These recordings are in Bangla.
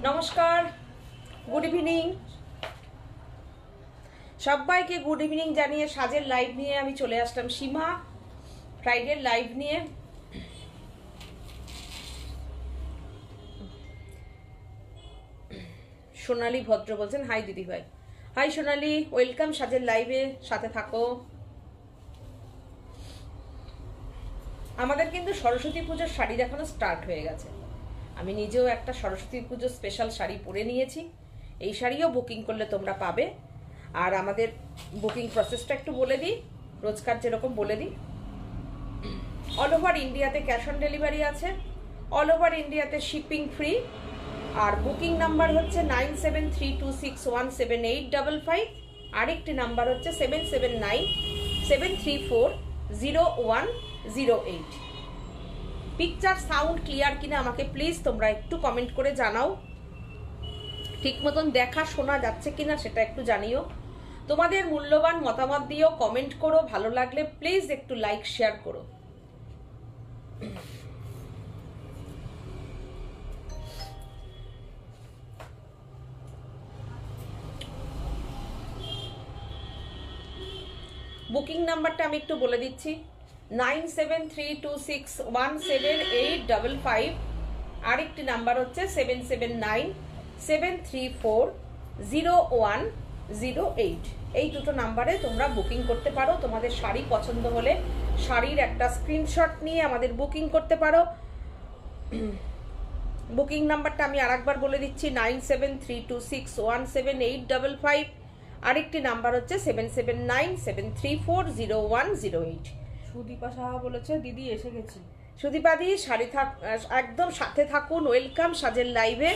নমস্কার, গুড ইভিনিং সবাইকে। গুড ইভিনিং জানিয়ে সাজের লাইভ নিয়ে আমি চলে আসলাম, সীমা ফ্রাইডের লাইভ নিয়ে। সোনালী ভদ্র বলছেন হাই দিদি ভাই। হাই সোনালী, ওয়েলকাম সাজের লাইভে, সাথে থাকো। আমাদের কিন্তু সরস্বতী পুজোর শাড়ি দেখানো স্টার্ট হয়ে গেছে। আমি নিজেও একটা সরস্বতী পুজোর স্পেশাল শাড়ি পরে নিয়েছি। এই শাড়িও বুকিং করলে তোমরা পাবে। আর আমাদের বুকিং প্রসেসটা একটু বলে দিই, রোজকার যেরকম বলে দিই। অল ওভার ইন্ডিয়াতে ক্যাশ অন ডেলিভারি আছে, অল ওভার ইন্ডিয়াতে শিপিং ফ্রি। আর বুকিং নাম্বার হচ্ছে 9732617855। আরেকটি নাম্বার হচ্ছে 7797340108। পিকচার সাউন্ড ক্লিয়ার কিনা আমাকে প্লিজ তোমরা একটু কমেন্ট করে জানাও। ঠিক মতন দেখা শোনা যাচ্ছে কিনা সেটা একটু জানিও। তোমাদের মূল্যবান মতামত দিও, কমেন্ট করো। ভালো লাগলে প্লিজ একটু লাইক শেয়ার করো। বুকিং নাম্বারটা আমি একটু বলে দিচ্ছি, 9732617855। আরেকটি নাম্বার হচ্ছে 7797340108। এই দুটো নাম্বারে তোমরা বুকিং করতে পারো। তোমাদের শাড়ি পছন্দ হলে শাড়ির একটা স্ক্রিনশট নিয়ে আমাদের বুকিং করতে পারো। বুকিং নাম্বারটা আমি আরেকবার বলে দিচ্ছি, 9732617855। আরেকটি নাম্বার হচ্ছে 7797340108। সুদীপা সাহা বলেছে দিদি এসে গেছি। সুদীপাদি শাড়ি একদম সাথে থাকুন। ওয়েলকাম সাজের লাইভে।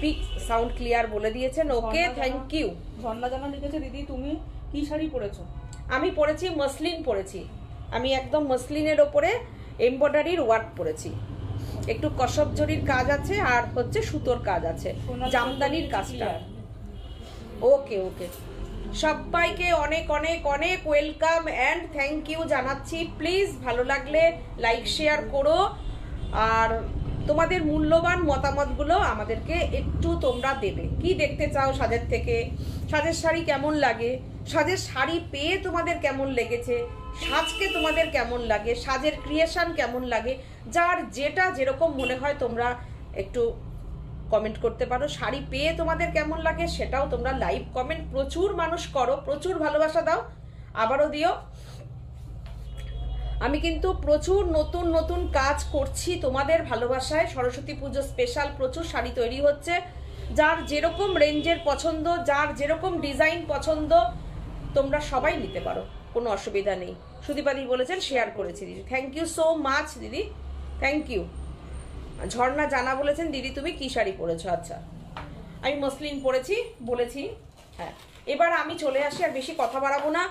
পিক সাউন্ড ক্লিয়ার বলে দিয়েছেন, ওকে থ্যাংক ইউ। ঝর্ণা জানা লিখেছে দিদি তুমি কি শাড়ি পরেছো? আমি পরেছি মসলিন পরেছি। আমি একদম মসলিনের ওপরে এমব্রয়ডারির ওয়ার্ক পরেছি। একটু কসব জরির কাজ আছে আর হচ্ছে সুতোর কাজ আছে, জামদানির কাজটা। ওকে ওকে, সবাইকে অনেক অনেক অনেক ওয়েলকাম অ্যান্ড থ্যাংক ইউ জানাচ্ছি। প্লিজ ভালো লাগলে লাইক শেয়ার করো। আর তোমাদের মূল্যবান মতামতগুলো আমাদেরকে একটু তোমরা দেবে। কি দেখতে চাও সাজের থেকে, সাজের শাড়ি কেমন লাগে, সাজের শাড়ি পেয়ে তোমাদের কেমন লেগেছে, সাজকে তোমাদের কেমন লাগে, সাজের ক্রিয়েশন কেমন লাগে, যার যেটা যেরকম মনে হয় তোমরা একটু কমেন্ট করতে পারো। শাড়ি পেয়ে তোমাদের কেমন লাগে সেটাও তোমরা লাইভ কমেন্ট প্রচুর মানুষ করো, প্রচুর ভালোবাসা দাও, আবারও দিও। আমি কিন্তু প্রচুর নতুন নতুন কাজ করছি তোমাদের ভালোবাসায়। সরস্বতী পুজো স্পেশাল প্রচুর শাড়ি তৈরি হচ্ছে। যার যেরকম রেঞ্জের পছন্দ, যার যেরকম ডিজাইন পছন্দ, তোমরা সবাই নিতে পারো, কোনো অসুবিধা নেই। সুদীপাদি বলেছেন শেয়ার করেছি দিদি, থ্যাংক ইউ সো মাচ দিদি, থ্যাংক ইউ। ঝর্ণা জানা বলেছেন দিদি তুমি কি শাড়ি পরেছো? আচ্ছা, আমি মসলিন পরেছি বলেছি। হ্যাঁ, এবার আমি চলে আসি, আর বেশি কথা বাড়াবো না।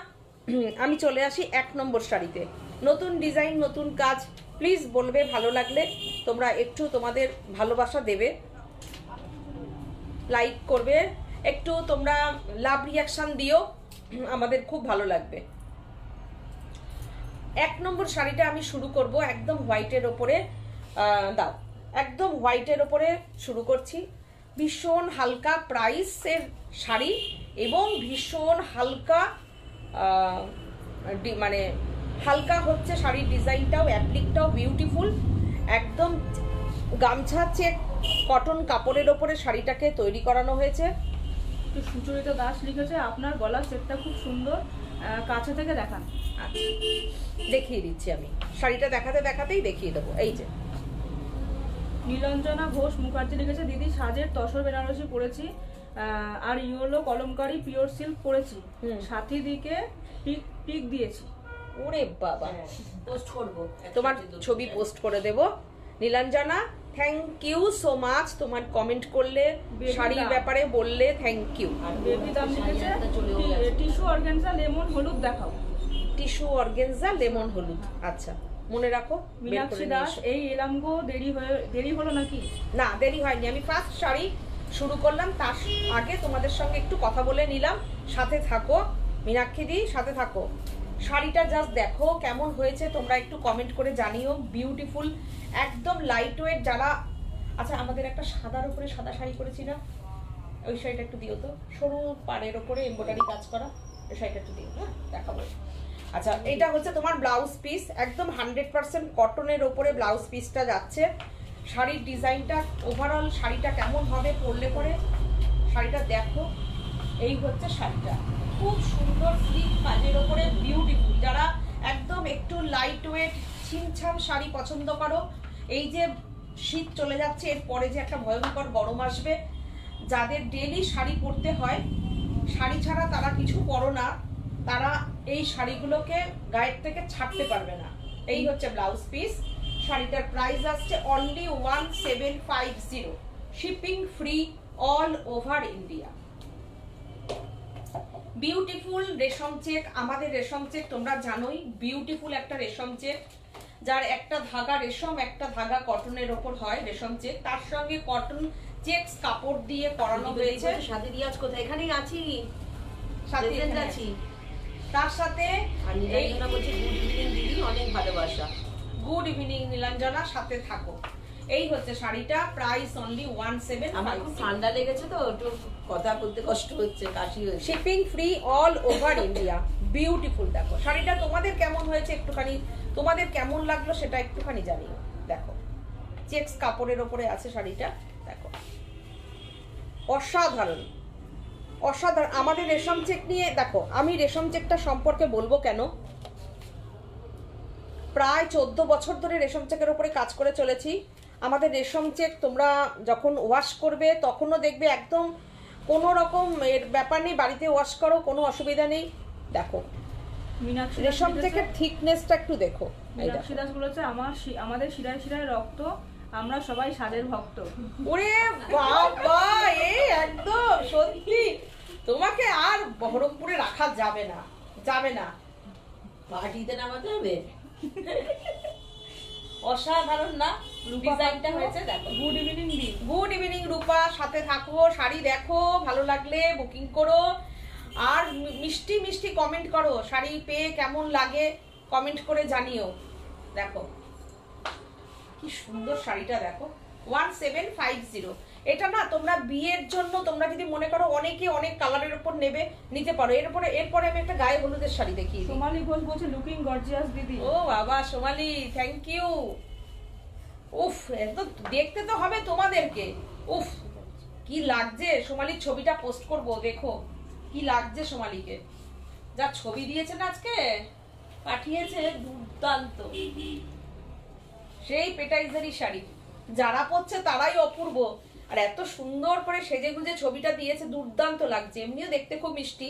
আমি চলে আসি 1 নম্বর শাড়িতে। নতুন ডিজাইন, নতুন কাজ। প্লিজ বলবে ভালো লাগলে, তোমরা একটু তোমাদের ভালোবাসা দেবে, লাইক করবে, একটু তোমরা লাভ রিয়াকশন দিও, আমাদের খুব ভালো লাগবে। 1 নম্বর শাড়িটা আমি শুরু করব একদম হোয়াইটের ওপরে। দাও, একদম হোয়াইটের ওপরে শুরু করছি। ভীষণ হালকা প্রাইসের শাড়ি এবং ভীষণ হালকা, মানে হালকা হচ্ছে শাড়ির ডিজাইনটাও, অ্যাপ্লিকটাও বিউটিফুল। একদম গামছা চেক কটন কাপড়ের ওপরে শাড়িটাকে তৈরি করানো হয়েছে। সুচরিতা দাস লিখেছে আপনার গলার সেটটা খুব সুন্দর, কাছে থেকে দেখান। আচ্ছা, দেখিয়ে দিচ্ছি আমি। শাড়িটা দেখাতে দেখাতেই দেখিয়ে দেবো। এই যে নীলাঞ্জনা ঘোষ মুখার্জি লিখেছে দিদি সাজের তসর বেনারসি পরেছি আর ইয়েলো কলমকারি পিওর সিল্ক পরেছি, সাথী দিকে পিক দিয়েছি। ওরে বাবা, পোস্ট করব, তোমার ছবি পোস্ট করে দেব। Nilanjana thank you so much, তোমার কমেন্ট করলে, শাড়ির ব্যাপারে বললে, থ্যাংক ইউ। বেবি দাম লিখেছে টিস্যু অর্গানজা লেমন হলুদ দেখাও। টিস্যু অর্গানজা লেমন হলুদ, আচ্ছা মনে রাখো। মীনাক্ষী দাস এই এলাম গো, দেরি হলো নাকি? না, দেরি হয়নি। আমি ফার্স্ট শাড়ি শুরু করলাম, তার আগে তোমাদের সঙ্গে একটু কথা বলে নিলাম। সাথে থাকো মীনাক্ষী দি, সাথে থাকো। শাড়িটা জাস্ট দেখো কেমন হয়েছে, তোমরা একটু কমেন্ট করে জানিও। বিউটিফুল, একদম লাইট ওয়েট। যারা আচ্ছা, আমাদের একটা সাদার উপরে সাদা শাড়ি করেছি না, ওই শাড়িটা একটু দিও তো, সরু পাড়ের ওপরে এমব্রয়ডারি কাজ করা, ওই শাড়িটা একটু দিও। হ্যাঁ, দেখাবো। আচ্ছা, এটা হচ্ছে তোমার ব্লাউজ পিস, একদম 100% কটনের ওপরে ব্লাউজ পিসটা যাচ্ছে। শাড়ির ডিজাইনটা, ওভারঅল শাড়িটা কেমন হবে পরলে পরে, শাড়িটা দেখো। এই হচ্ছে শাড়িটা, খুব সুন্দর স্লিক কাজের ওপরে, বিউটিফুল। যারা একদম একটু লাইট ওয়েট ছিমছাম শাড়ি পছন্দ করো, এই যে শীত চলে যাচ্ছে, এরপরে যে একটা ভয়ঙ্কর গরম আসবে, যাদের ডেলি শাড়ি পরতে হয়, শাড়ি ছাড়া তারা কিছু পরো না, তারা এই শাড়িগুলোকে গায়ের থেকে ছাড়তে পারবে না। এই হচ্ছে ব্লাউজ পিস। শাড়িটার প্রাইস আসছে only 1750, shipping free all over India. Beautiful রেশম চেক, আমাদের রেশম চেক তোমরা জানোই, বিউটিফুল একটা রেশম চেক, যার একটা ধাগা রেশম, একটা ধাগা কটনের ওপর হয় রেশম চেক, তার সঙ্গে কটন চেকস কাপড় দিয়ে করানো হয়েছে। সাথে রিয়াজ কোথায়? এখানেই আছি, সাথে প্রেজেন্ট এখানে আছি। তার সাথে আর নীলাঞ্জনা বলছে গুড ইভিনিং দিদি, অনেক ভালোবাসা। গুড ইভিনিং নীলাঞ্জনা, সাথে থাকো। এই হচ্ছে শাড়িটা, প্রাইস অনলি আমার খুব 1750। ঠান্ডা লেগেছে তো একটু কথা বলতে কষ্ট হচ্ছে, কাশি হয়েছে। Shipping free all over India. Beautiful. দেখো শাড়িটা তোমাদের কেমন হয়েছে, একটুখানি তোমাদের কেমন লাগলো সেটা একটুখানি জানিও। দেখো চেকস কাপড়ের ওপরে আছে শাড়িটা, দেখো অসাধারণ অসাধারণ। আমাদের রেশম চেক নিয়ে দেখো, আমি রেশম চেকটা সম্পর্কে বলবো কেন, প্রায় 14 বছর ধরে রেশম চেকের উপরে কাজ করে চলেছি। আমাদের রেশম চেক তোমরা যখন ওয়াশ করবে তখনও দেখবে একদম কোনো রকম এর ব্যাপার নেই, বাড়িতে ওয়াশ করো, কোনো অসুবিধা নেই। দেখো মীনাক্ষী দাস রেশম লিখেছে- চেকের থিকনেসটা একটু দেখো। এই দেখো। মীনাক্ষী দাস বলেছে আমাদের শিরায় শিরায় রক্ত, আমরা সবাই স্বাদের ভক্ত। ওরে বাবা, এই একদম সত্যি, তোমাকে আর বহরমপুরে রাখা যাবে না, যাবে না। পার্টিতে নামাতে হবে। অসাধারণ না ডিজাইনটা হয়েছে? দেখো গুড ইভিনিং দি। গুড ইভিনিং রূপা, সাথে থাকো, শাড়ি দেখো, ভালো লাগলে বুকিং করো, আর মিষ্টি মিষ্টি কমেন্ট করো, শাড়ি পেয়ে কেমন লাগে কমেন্ট করে জানিও। দেখো কি সুন্দর শাড়িটা, দেখো 1750। এটা না তোমরা বিয়ের জন্য, তোমরা যদি মনে করো অনেকে অনেক কালারের উপর নেবে, নিতে পারো। এরপরে আমি একটা গায়ে হলুদের শাড়ি দেখিয়ে দিই। সোমালি ঘোষ বলছে লুকিং গর্জিয়াস দিদি। ও বাবা সোমালি, থ্যাংক ইউ। উফ, এত দেখতে তো হবে তোমাদেরকে। উফ, কি লাগছে। সোমালির ছবিটা পোস্ট করব, দেখো কি লাগছে সোমালিকে, যা ছবি দিয়েছে না আজকে, পাঠিয়েছে দুর্দান্ত। সেই পেটাইজারি শাড়ি, যারা পরছে তারাই অপূর্ব, আর এত সুন্দর করে সেজে গুজে ছবিটা দিয়েছে, দুর্দান্ত লাগছে। এমনিও দেখতে খুব মিষ্টি।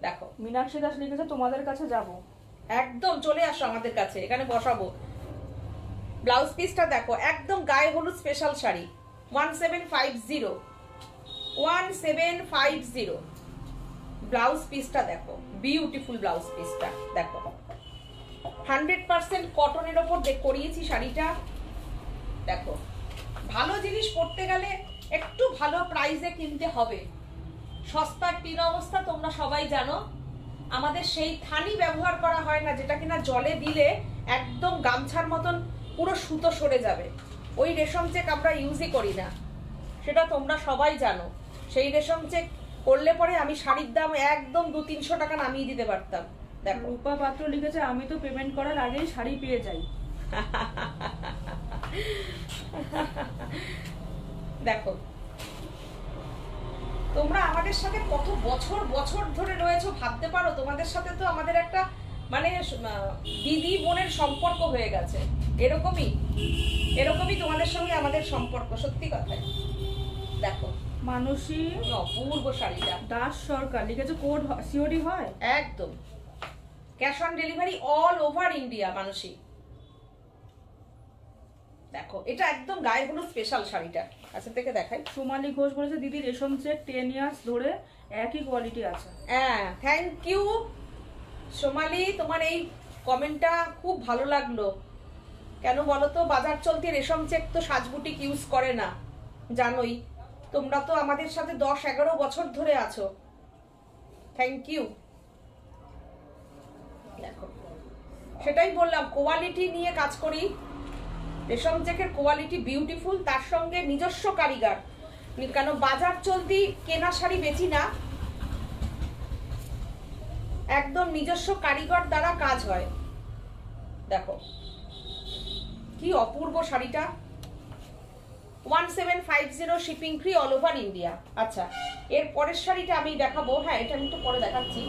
দেখো মীনাক্ষী দাস লিখেছে তোমাদের কাছে যাব। একদম চলে আসো আমাদের কাছে, এখানে বসাবো। ব্লাউজ পিসটা দেখো, একদম গায়ে হলুদ স্পেশাল শাড়ি, 1750। ব্লাউজ পিসটা দেখো, বিউটিফুল ব্লাউজ পিসটা দেখো, 100% কটনের ওপর করিয়েছি শাড়িটা। দেখো ভালো জিনিস পড়তে গেলে একটু ভালো প্রাইসে কিনতে হবে। সস্তার তিন অবস্থা তোমরা সবাই জানো। আমাদের সেই থানি ব্যবহার করা হয় না, যেটা কিনা জলে দিলে একদম গামছার মতন পুরো সুতো সরে যাবে। ওই রেশম চেক আমরা ইউজই করি না, সেটা তোমরা সবাই জানো। সেই রেশম চেক করলে পরে আমি শাড়ির দাম একদম 200-300 টাকা নামিয়ে দিতে পারতাম। দেখো রূপা পাত্র লিখেছে আমি তো পেমেন্ট করার আগেই শাড়ি পেয়ে যাই। দেখো তোমরা আমাদের সাথে কত বছর বছর ধরে রয়েছো, ভাবতে পারো। তোমাদের সাথে তো আমাদের একটা মানে দিদি বোনের সম্পর্ক হয়ে গেছে। এরকমই তোমাদের সঙ্গে আমাদের সম্পর্ক, সত্যি কথাই। দেখো মানসী অপূর্ব শাড়িটা। দাস সরকার লিখেছে কোড সিওডি হয়? একদম cash on delivery all over India Manasi. দেখো এটা একদম গায়ে হলুদ স্পেশাল শাড়িটা, আচ্ছা থেকে দেখাই। সোমালি ঘোষ বলেছে দিদি রেশম চেক 10 ইয়ার্স ধরে একই কোয়ালিটি আছে। হ্যাঁ, থ্যাংক ইউ সোমালি, তোমার এই কমেন্টটা খুব ভালো লাগলো। কেন বলো তো, বাজার চলতি রেশম চেক তো সাজবুটিক ইউজ করে না, জানোই। তোমরা তো আমাদের সাথে 10-11 বছর ধরে আছো। Thank you. দেখো, সেটাই বললাম, কোয়ালিটি নিয়ে কাজ করি। রেশম চেকের কোয়ালিটি বিউটিফুল, তার সঙ্গে নিজস্ব কারিগর। কেন বাজার চলতি কেনা শাড়ি বেচি না, একদম নিজস্ব কারিগর দ্বারা কাজ হয়। দেখো কি অপূর্ব শাড়িটা, 1750 shipping free all over India. আচ্ছা, এর পরের শাড়িটা আমি দেখাবো। হ্যাঁ, এটা আমি একটু পরে দেখাচ্ছি।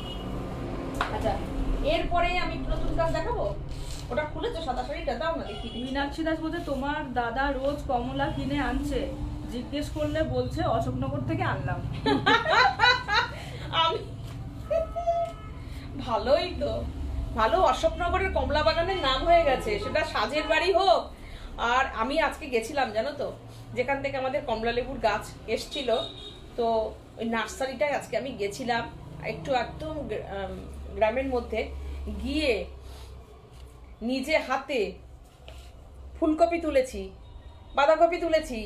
আচ্ছা, এরপরে আমি নতুন কাজ দেখাবো। ওটা খুলেছো সাদা শাড়িটা, দাও না দেখি। মীনাক্ষী দাস বলছে তোমার দাদা রোজ কমলা কিনে আনছে, জিজ্ঞেস করলে বলছে অশোকনগর থেকে আনলাম। আমি ভালোই তো, ভালো। অশোকনগরের কমলা বাগানের নাম হয়ে গেছে, সেটা সাজের বাড়ি হোক। আর আমি আজকে গেছিলাম জানো তো, যেখান থেকে আমাদের কমলা লেবুর গাছ এসছিল, তো ওই নার্সারিটায় আজকে আমি গেছিলাম, একটু একদম গ্রামের মধ্যে গিয়ে নিজে হাতে ফুলকপি তুলেছি, বাঁধাকপি তুলেছি,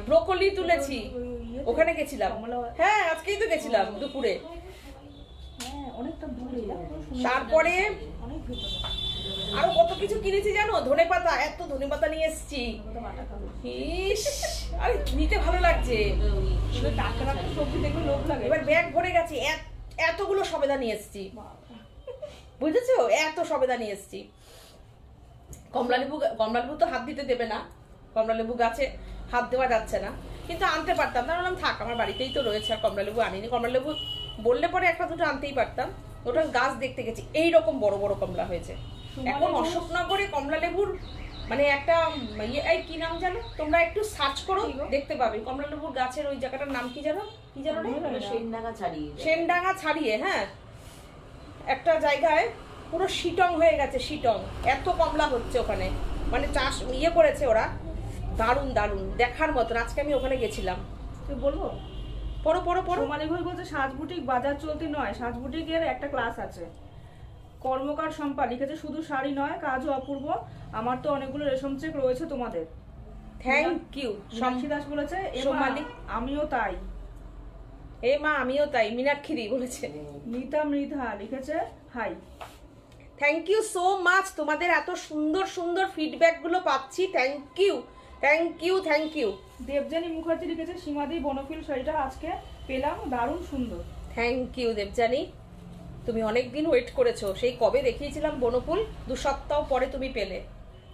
ব্রোকলি তুলেছি। ওখানে গেছিলাম, হ্যাঁ আজকেই তো গেছিলাম দুপুরে। তারপরে আরো কত কিছু কিনেছি জানো, ধনেপাতা, এত ধনেপাতা নিয়ে এসেছি। ইস, আরে নিতে ভালো লাগছে, টাটকা টাটকা সবজি দেখলে লোভ লাগে। এবার ব্যাগ ভরে গেছে, এতগুলো সবেদা নিয়ে এসেছি, বুঝেছো? এত সবেদা নিয়ে এসেছি। কমলা লেবু তো হাত দিতে দেবে না, কমলা লেবু গাছে হাত দেওয়া যাচ্ছে না, কিন্তু আনতে পারতাম না। বললাম থাক, আমার বাড়িতেই তো রয়েছে, আর কমলা লেবু আনিনি। কমলা লেবু বললে পরে একটা দুটো আনতেই পারতাম। ওটা গাছ দেখতে গেছি, এইরকম বড় বড় কমলা হয়েছে। এখন অশোকনগরে কমলা লেবুর মানে একটা এই কি নাম জানো তোমরা, একটু সার্চ করো দেখতে পাবে। কমলা লেবুর গাছের ওই জায়গাটার নাম কি জানো? কি জানো? সেনডাঙ্গা ছাড়িয়ে, হ্যাঁ, একটা জায়গায় পুরো শিটং হয়ে গেছে, শিটং। এত কমলা হচ্ছে ওখানে, মানে চাষ করেছে ওরা, দারুণ দারুণ, দেখার মতন। আজকে আমি ওখানে গেছিলাম। তুই বলবো? পড়ো পড়ো পড়ো। সোমালি ঘোষ বলছে সাজ বুটিক বাজার চলতি নয়, সাজ বুটিকের একটা ক্লাস আছে। কর্মকার সম্পা লিখেছে শুধু শাড়ি নয়, কাজও অপূর্ব। আমার তো অনেকগুলো রেশম চেক রয়েছে তোমাদের। Thank you. মীনাক্ষী দাস বলেছে সোমালি আমিও তাই। এ মা আমিও তাই, মীনাক্ষী বলেছে। নিতা মৃধা লিখেছে hi. Thank you so much, তোমাদের এত সুন্দর সুন্দর ফিডব্যাক গুলো পাচ্ছি। Thank you thank you thank you. Debjani Mukherjee লিখেছে সীমাদি বনফিল শাড়িটা আজকে পেলাম, দারুণ সুন্দর। থ্যাংক ইউ দেবজানী, তুমি অনেক দিন ওয়েট করেছো। সেই কবে দেখিয়েছিলাম বনফুল, 2 সপ্তাহ পরে তুমি পেলে।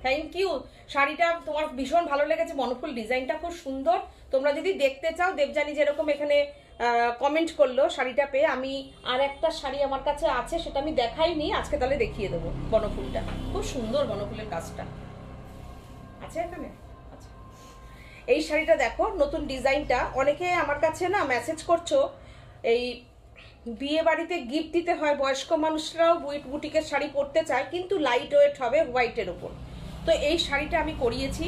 Thank you. শাড়িটা তোমার ভীষণ ভালো লেগেছে, বনফুল ডিজাইনটা খুব সুন্দর। তোমরা যদি দেখতে চাও, দেবজানী যেরকম এখানে কমেন্ট করলো শাড়িটা পেয়ে, আমি আর একটা শাড়ি আমার কাছে আছে, সেটা আমি দেখাইনি, আজকে তাহলে দেখিয়ে দেবো। বনফুলটা খুব সুন্দর, বনফুলের কাজটা আছে এখানে। আচ্ছা, এই শাড়িটা দেখো, নতুন ডিজাইনটা। অনেকে আমার কাছে না মেসেজ করছো, এই বিয়ে বাড়িতে গিফট দিতে হয়, বয়স্ক মানুষরাও বুটিকের শাড়ি পরতে চায়, কিন্তু লাইট ওয়েট হবে, হোয়াইটের উপর। তো এই শাড়িটা আমি করিয়েছি।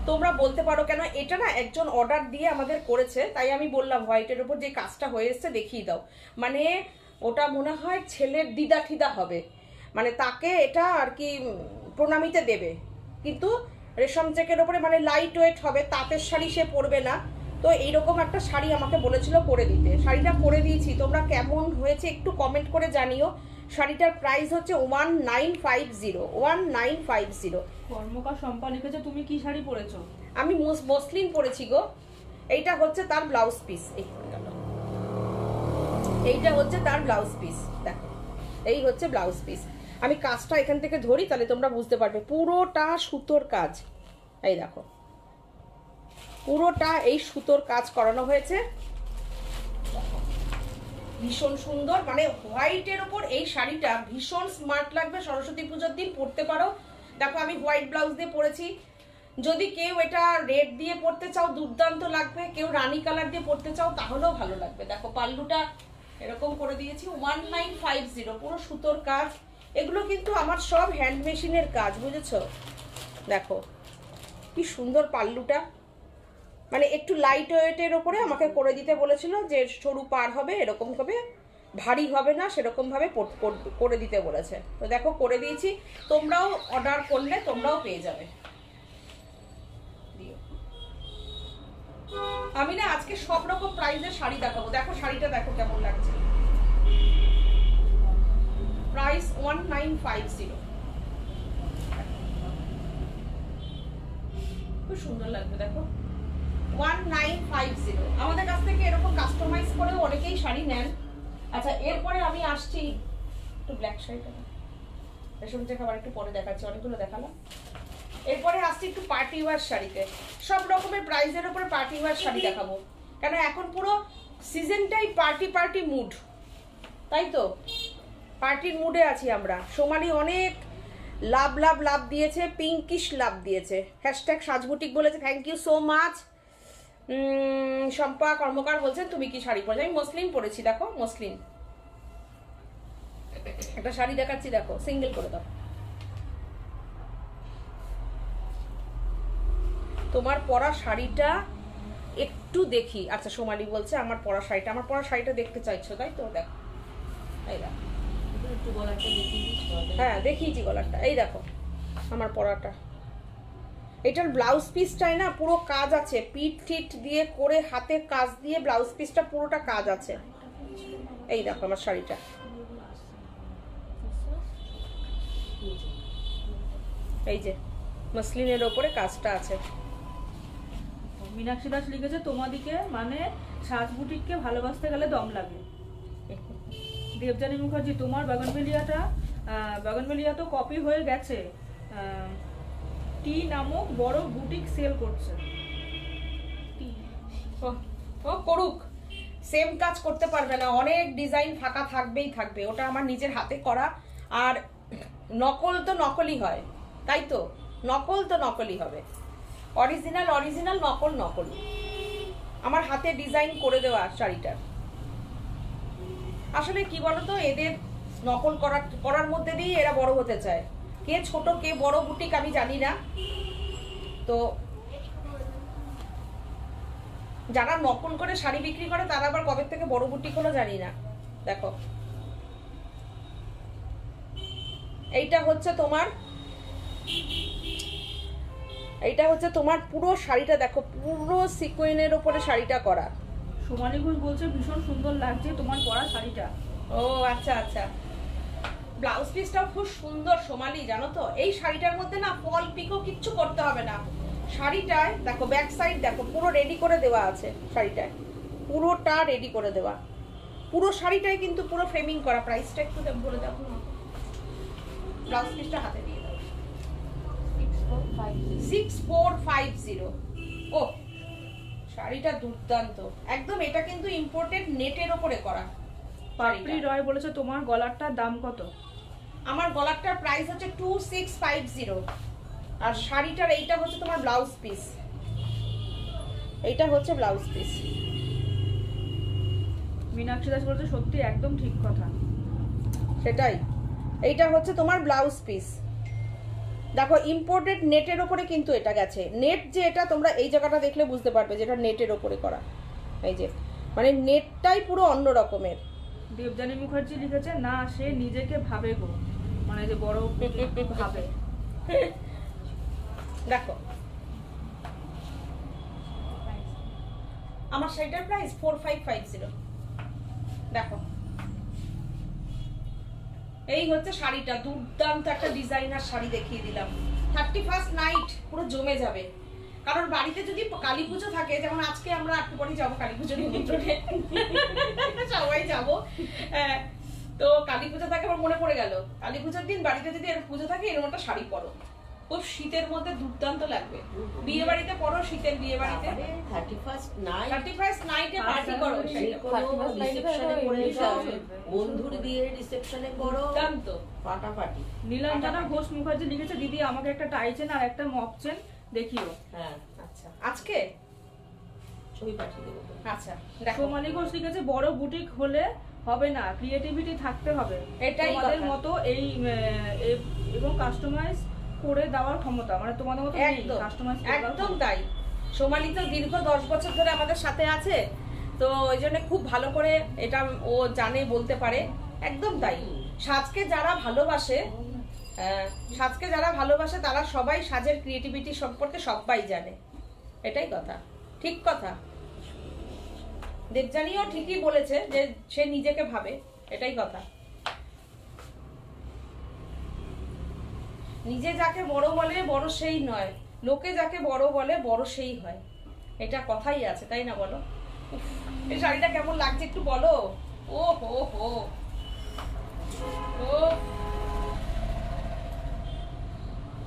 তোমরা বলতে পারো কেন, এটা না একজন অর্ডার দিয়ে আমাদের করেছে, তাই আমি বললাম হোয়াইটের উপর যে কাজটা হয়ে এসছে দেখিয়ে দাও। মানে ওটা মনে হয় ছেলের দিদা ঠিদা হবে, মানে তাকে এটা আর কি প্রণামিতে দেবে, কিন্তু রেশম চেকের ওপরে মানে লাইট ওয়েট হবে, তাঁতের শাড়ি সে পরবে না। তো এইরকম একটা শাড়ি আমাকে বলেছিল করে দিতে, শাড়িটা করে দিয়েছি। তোমরা কেমন হয়েছে একটু কমেন্ট করে জানিও। শাড়িটার প্রাইস হচ্ছে 1950। কর্মকার সম্পা লিখেছে তুমি কি শাড়ি পরেছো? আমি মসলিন পরেছি গো। এইটা হচ্ছে তার ব্লাউজ পিস, এইটা হচ্ছে তার ব্লাউজ পিস। দেখো, এই হচ্ছে ব্লাউজ পিস। আমি কাজটা এখান থেকে ধরি, তাহলে তোমরা বুঝতে পারবে। পুরোটা সুতোর কাজ, এই দেখো, পুরোটা এই সুতোর কাজ করানো হয়েছে। ভীষণ সুন্দর, মানে হোয়াইটের ওপর এই শাড়িটা ভীষণ স্মার্ট লাগবে। সরস্বতী পুজোর দিন পরতে পারো। দেখো, আমি হোয়াইট ব্লাউজ দিয়ে পরেছি। যদি কেউ এটা রেড দিয়ে পরতে চাও, দুর্দান্ত লাগবে। কেউ রানী কালার দিয়ে পরতে চাও, তাহলেও ভালো লাগবে। দেখো, পাল্লুটা এরকম করে দিয়েছি। 1950, পুরো সুতোর কাজ। এগুলো কিন্তু আমার সব হ্যান্ড মেশিনের কাজ, বুঝেছো? দেখো কি সুন্দর পাল্লুটা, মানে একটু লাইট ওয়েটের ওপরে আমাকে করে দিতে বলেছিল, যে সরু পার হবে, এরকম ভাবে ভারী হবে না, সেরকম ভাবে করে দিতে বলেছে। তো দেখো করে দিয়েছি। তোমরাও অর্ডার করলে তোমরাও পেয়ে যাবে। আমি না আজকে সব রকম প্রাইসের শাড়ি দেখাবো। দেখো শাড়িটা দেখো কেমন লাগছে। প্রাইস 1950। খুব সুন্দর লাগবে দেখো, 1950। আমাদের কাছ থেকে এরকম কাস্টমাইজ করেও অনেকেই শাড়ি নেন। আচ্ছা, এরপরে আমি আসছি একটু ব্ল্যাক শাড়িটা, রেশম চেক আবার একটু পরে দেখাচ্ছি, অনেকগুলো দেখালাম। এরপরে আসছি একটু পার্টি ওয়্যার শাড়িতে, সব রকমের প্রাইসের উপরে পার্টি ওয়্যার শাড়ি দেখাবো, কেন এখন পুরো সিজনটাই পার্টি মুড, তাই তো পার্টির মুডে আছি আমরা। সোমালি অনেক লাভ দিয়েছে, পিঙ্কিশ লাভ দিয়েছে, হ্যাশট্যাগ সাজবুটিক বলেছে, thank you so much. Shampa Karmakar বলছেন তুমি কি শাড়ি পরেছো? আমি মসলিন পরেছি, দেখো মসলিন একটা শাড়ি দেখাচ্ছি, দেখো সিঙ্গেল করে দাও। তোমার পরা শাড়িটা একটু দেখি। আচ্ছা, সোমালি বলছে আমার পরা শাড়িটা দেখতে চাইছো, তাই তো? দেখো, এই দেখো, একটু গলাটা দেখিয়ে দিস। হ্যাঁ দেখিয়েছি গলাটা, এই দেখো আমার পরাটা। এটার ব্লাউজ পিসটাই না পুরো কাজ আছে, পিঠ টিট দিয়ে করে হাতে কাজ দিয়ে ব্লাউজ পিসটা পুরোটা কাজ আছে। এই দেখো আমার শাড়িটা, এই যে মসলিনের ওপরে কাজটা আছে। মীনাক্ষী দাস লিখেছে তোমাদিকে মানে সাজ বুটিককে ভালোবাসতে গেলে দম লাগে। দেবজানী মুখার্জি তোমার বাগানবেলিয়া তো কপি হয়ে গেছে, টি নামক বড় বুটিক সেল করছে। ও করুক, সেম কাজ করতে পারবে না, অনেক ডিজাইন ফাঁকা থাকবে। ওটা আমার নিজের হাতে করা, আর নকল তো নকলই হয়, তাই তো? নকল তো নকলই হবে, অরিজিনাল নকল। আমার হাতে ডিজাইন করে দেওয়া শাড়িটার। আসলে কি বলতো, এদের নকল করার মধ্যে দিয়ে এরা বড় হতে চায়। কে ছোট কে বড় বুটিক আমি জানি না, তো যারা নকল করে শাড়ি বিক্রি করে তারা আবার কবে থেকে বড় বুটিক হলো জানি না। দেখো, এইটা হচ্ছে তোমার পুরো শাড়িটা, দেখো পুরো সিকোয়েনের উপরে শাড়িটা করা। সোমালি ঘোষ বলছে ভীষণ সুন্দর লাগছে তোমার পরা শাড়িটা। ও আচ্ছা, ব্লাউজ পিসটাও খুব সুন্দর সোমালি, জানো তো? এই শাড়িটার মধ্যে না ফল পিকো কিচ্ছু করতে হবে না। শাড়িটায় দেখো ব্যাক সাইড দেখো পুরো রেডি করে দেওয়া আছে, শাড়িটায় পুরোটা রেডি করে দেওয়া, পুরো শাড়িটাই কিন্তু পুরো ফ্রেমিং করা। প্রাইসটা একটু বলে দেখো না, ব্লাউজ পিসটা হাতে দিয়ে দাও। 6450। ও শাড়িটা দুর্দান্ত একদম, এটা কিন্তু ইম্পোর্টেড নেটের উপরে করা। পাপড়ি রয় বলেছে তোমার গলারটার দাম কত? আমার গলারটার প্রাইস হচ্ছে 2650, আর শাড়িটার এইটা হচ্ছে তোমার ব্লাউজ পিস, এইটা হচ্ছে ব্লাউজ পিস। মীনাক্ষী দাস বলছে সত্যি একদম ঠিক কথা। সেটাই, এইটা হচ্ছে তোমার ব্লাউজ পিস। দেখো ইম্পোর্টেড নেটের ওপরে কিন্তু এটা গেছে। নেট যে এটা তোমরা এই জায়গাটা দেখলে বুঝতে পারবে যেটা নেটের ওপরে করা। এই যে মানে নেটটাই পুরো অন্য রকমের। দেবজানী মুখার্জি লিখেছে না সে নিজেকে ভাবে গো, মানে যে বড় ভাবে। দেখো আমার শাড়িটার প্রাইস 4550। দেখো এই হচ্ছে শাড়িটা, দুর্দান্ত একটা ডিজাইনার শাড়ি দেখিয়ে দিলাম। 31st নাইট পুরো জমে যাবে। কারণ বাড়িতে যদি কালী পুজো থাকে, যেমন আজকে আমরা একটু পরে যাবো কালী পুজোর নিমন্ত্রণে, সবাই যাবো। তো কালী পুজো থাকে, আমার মনে পড়ে গেল কালী পুজোর দিন বাড়িতে যদি এরকম পুজো থাকে এরকম একটা শাড়ি পরো, খুব শীতের মধ্যে দুর্দান্ত লাগবে। বিয়ে বাড়িতে পরো, শীতের বিয়ে বাড়িতে 31st নাইটে পার্টি করো, বন্ধুর বিয়ে রিসেপশনে করো, দুর্দান্ত ফাটাফাটি। নীলাঞ্জনা ঘোষ মুখার্জি লিখেছে দিদি আমাকে একটা টাই চেন আর একটা মপ চেন দেখিও। হ্যাঁ আচ্ছা আজকে ছবি পাঠিয়ে দেবো। আচ্ছা দেখো সোমালি ঘোষ লিখেছে বড় বুটিক হলে হবে না, ক্রিয়েটিভিটি থাকতে হবে এটাই তোমাদের কথা। মতো এই এবং কাস্টমাইজ করে দেওয়ার ক্ষমতা, মানে তোমাদের মতো একদম কাস্টমাইজ একদম তাই। সোমালি তো দীর্ঘ 10 বছর ধরে আমাদের সাথে আছে, তো ওই জন্য খুব ভালো করে এটা ও জানে, বলতে পারে। একদম তাই। সাজকে যারা ভালোবাসে তারা সবাই সাজের ক্রিয়েটিভিটি সম্পর্কে সবাই জানে, এটাই কথা, ঠিক কথা। দেবজানীও ঠিকই বলেছে যে সে নিজেকে ভাবে, এটাই কথা। নিজে যাকে বড় বলে বড় সেই নয়, লোকে যাকে বড় বলে বড় সেই হয়, এটা কথাই আছে, তাই না বলো? উফ, এই শাড়িটা কেমন লাগছে একটু বলো। ও হো হো ও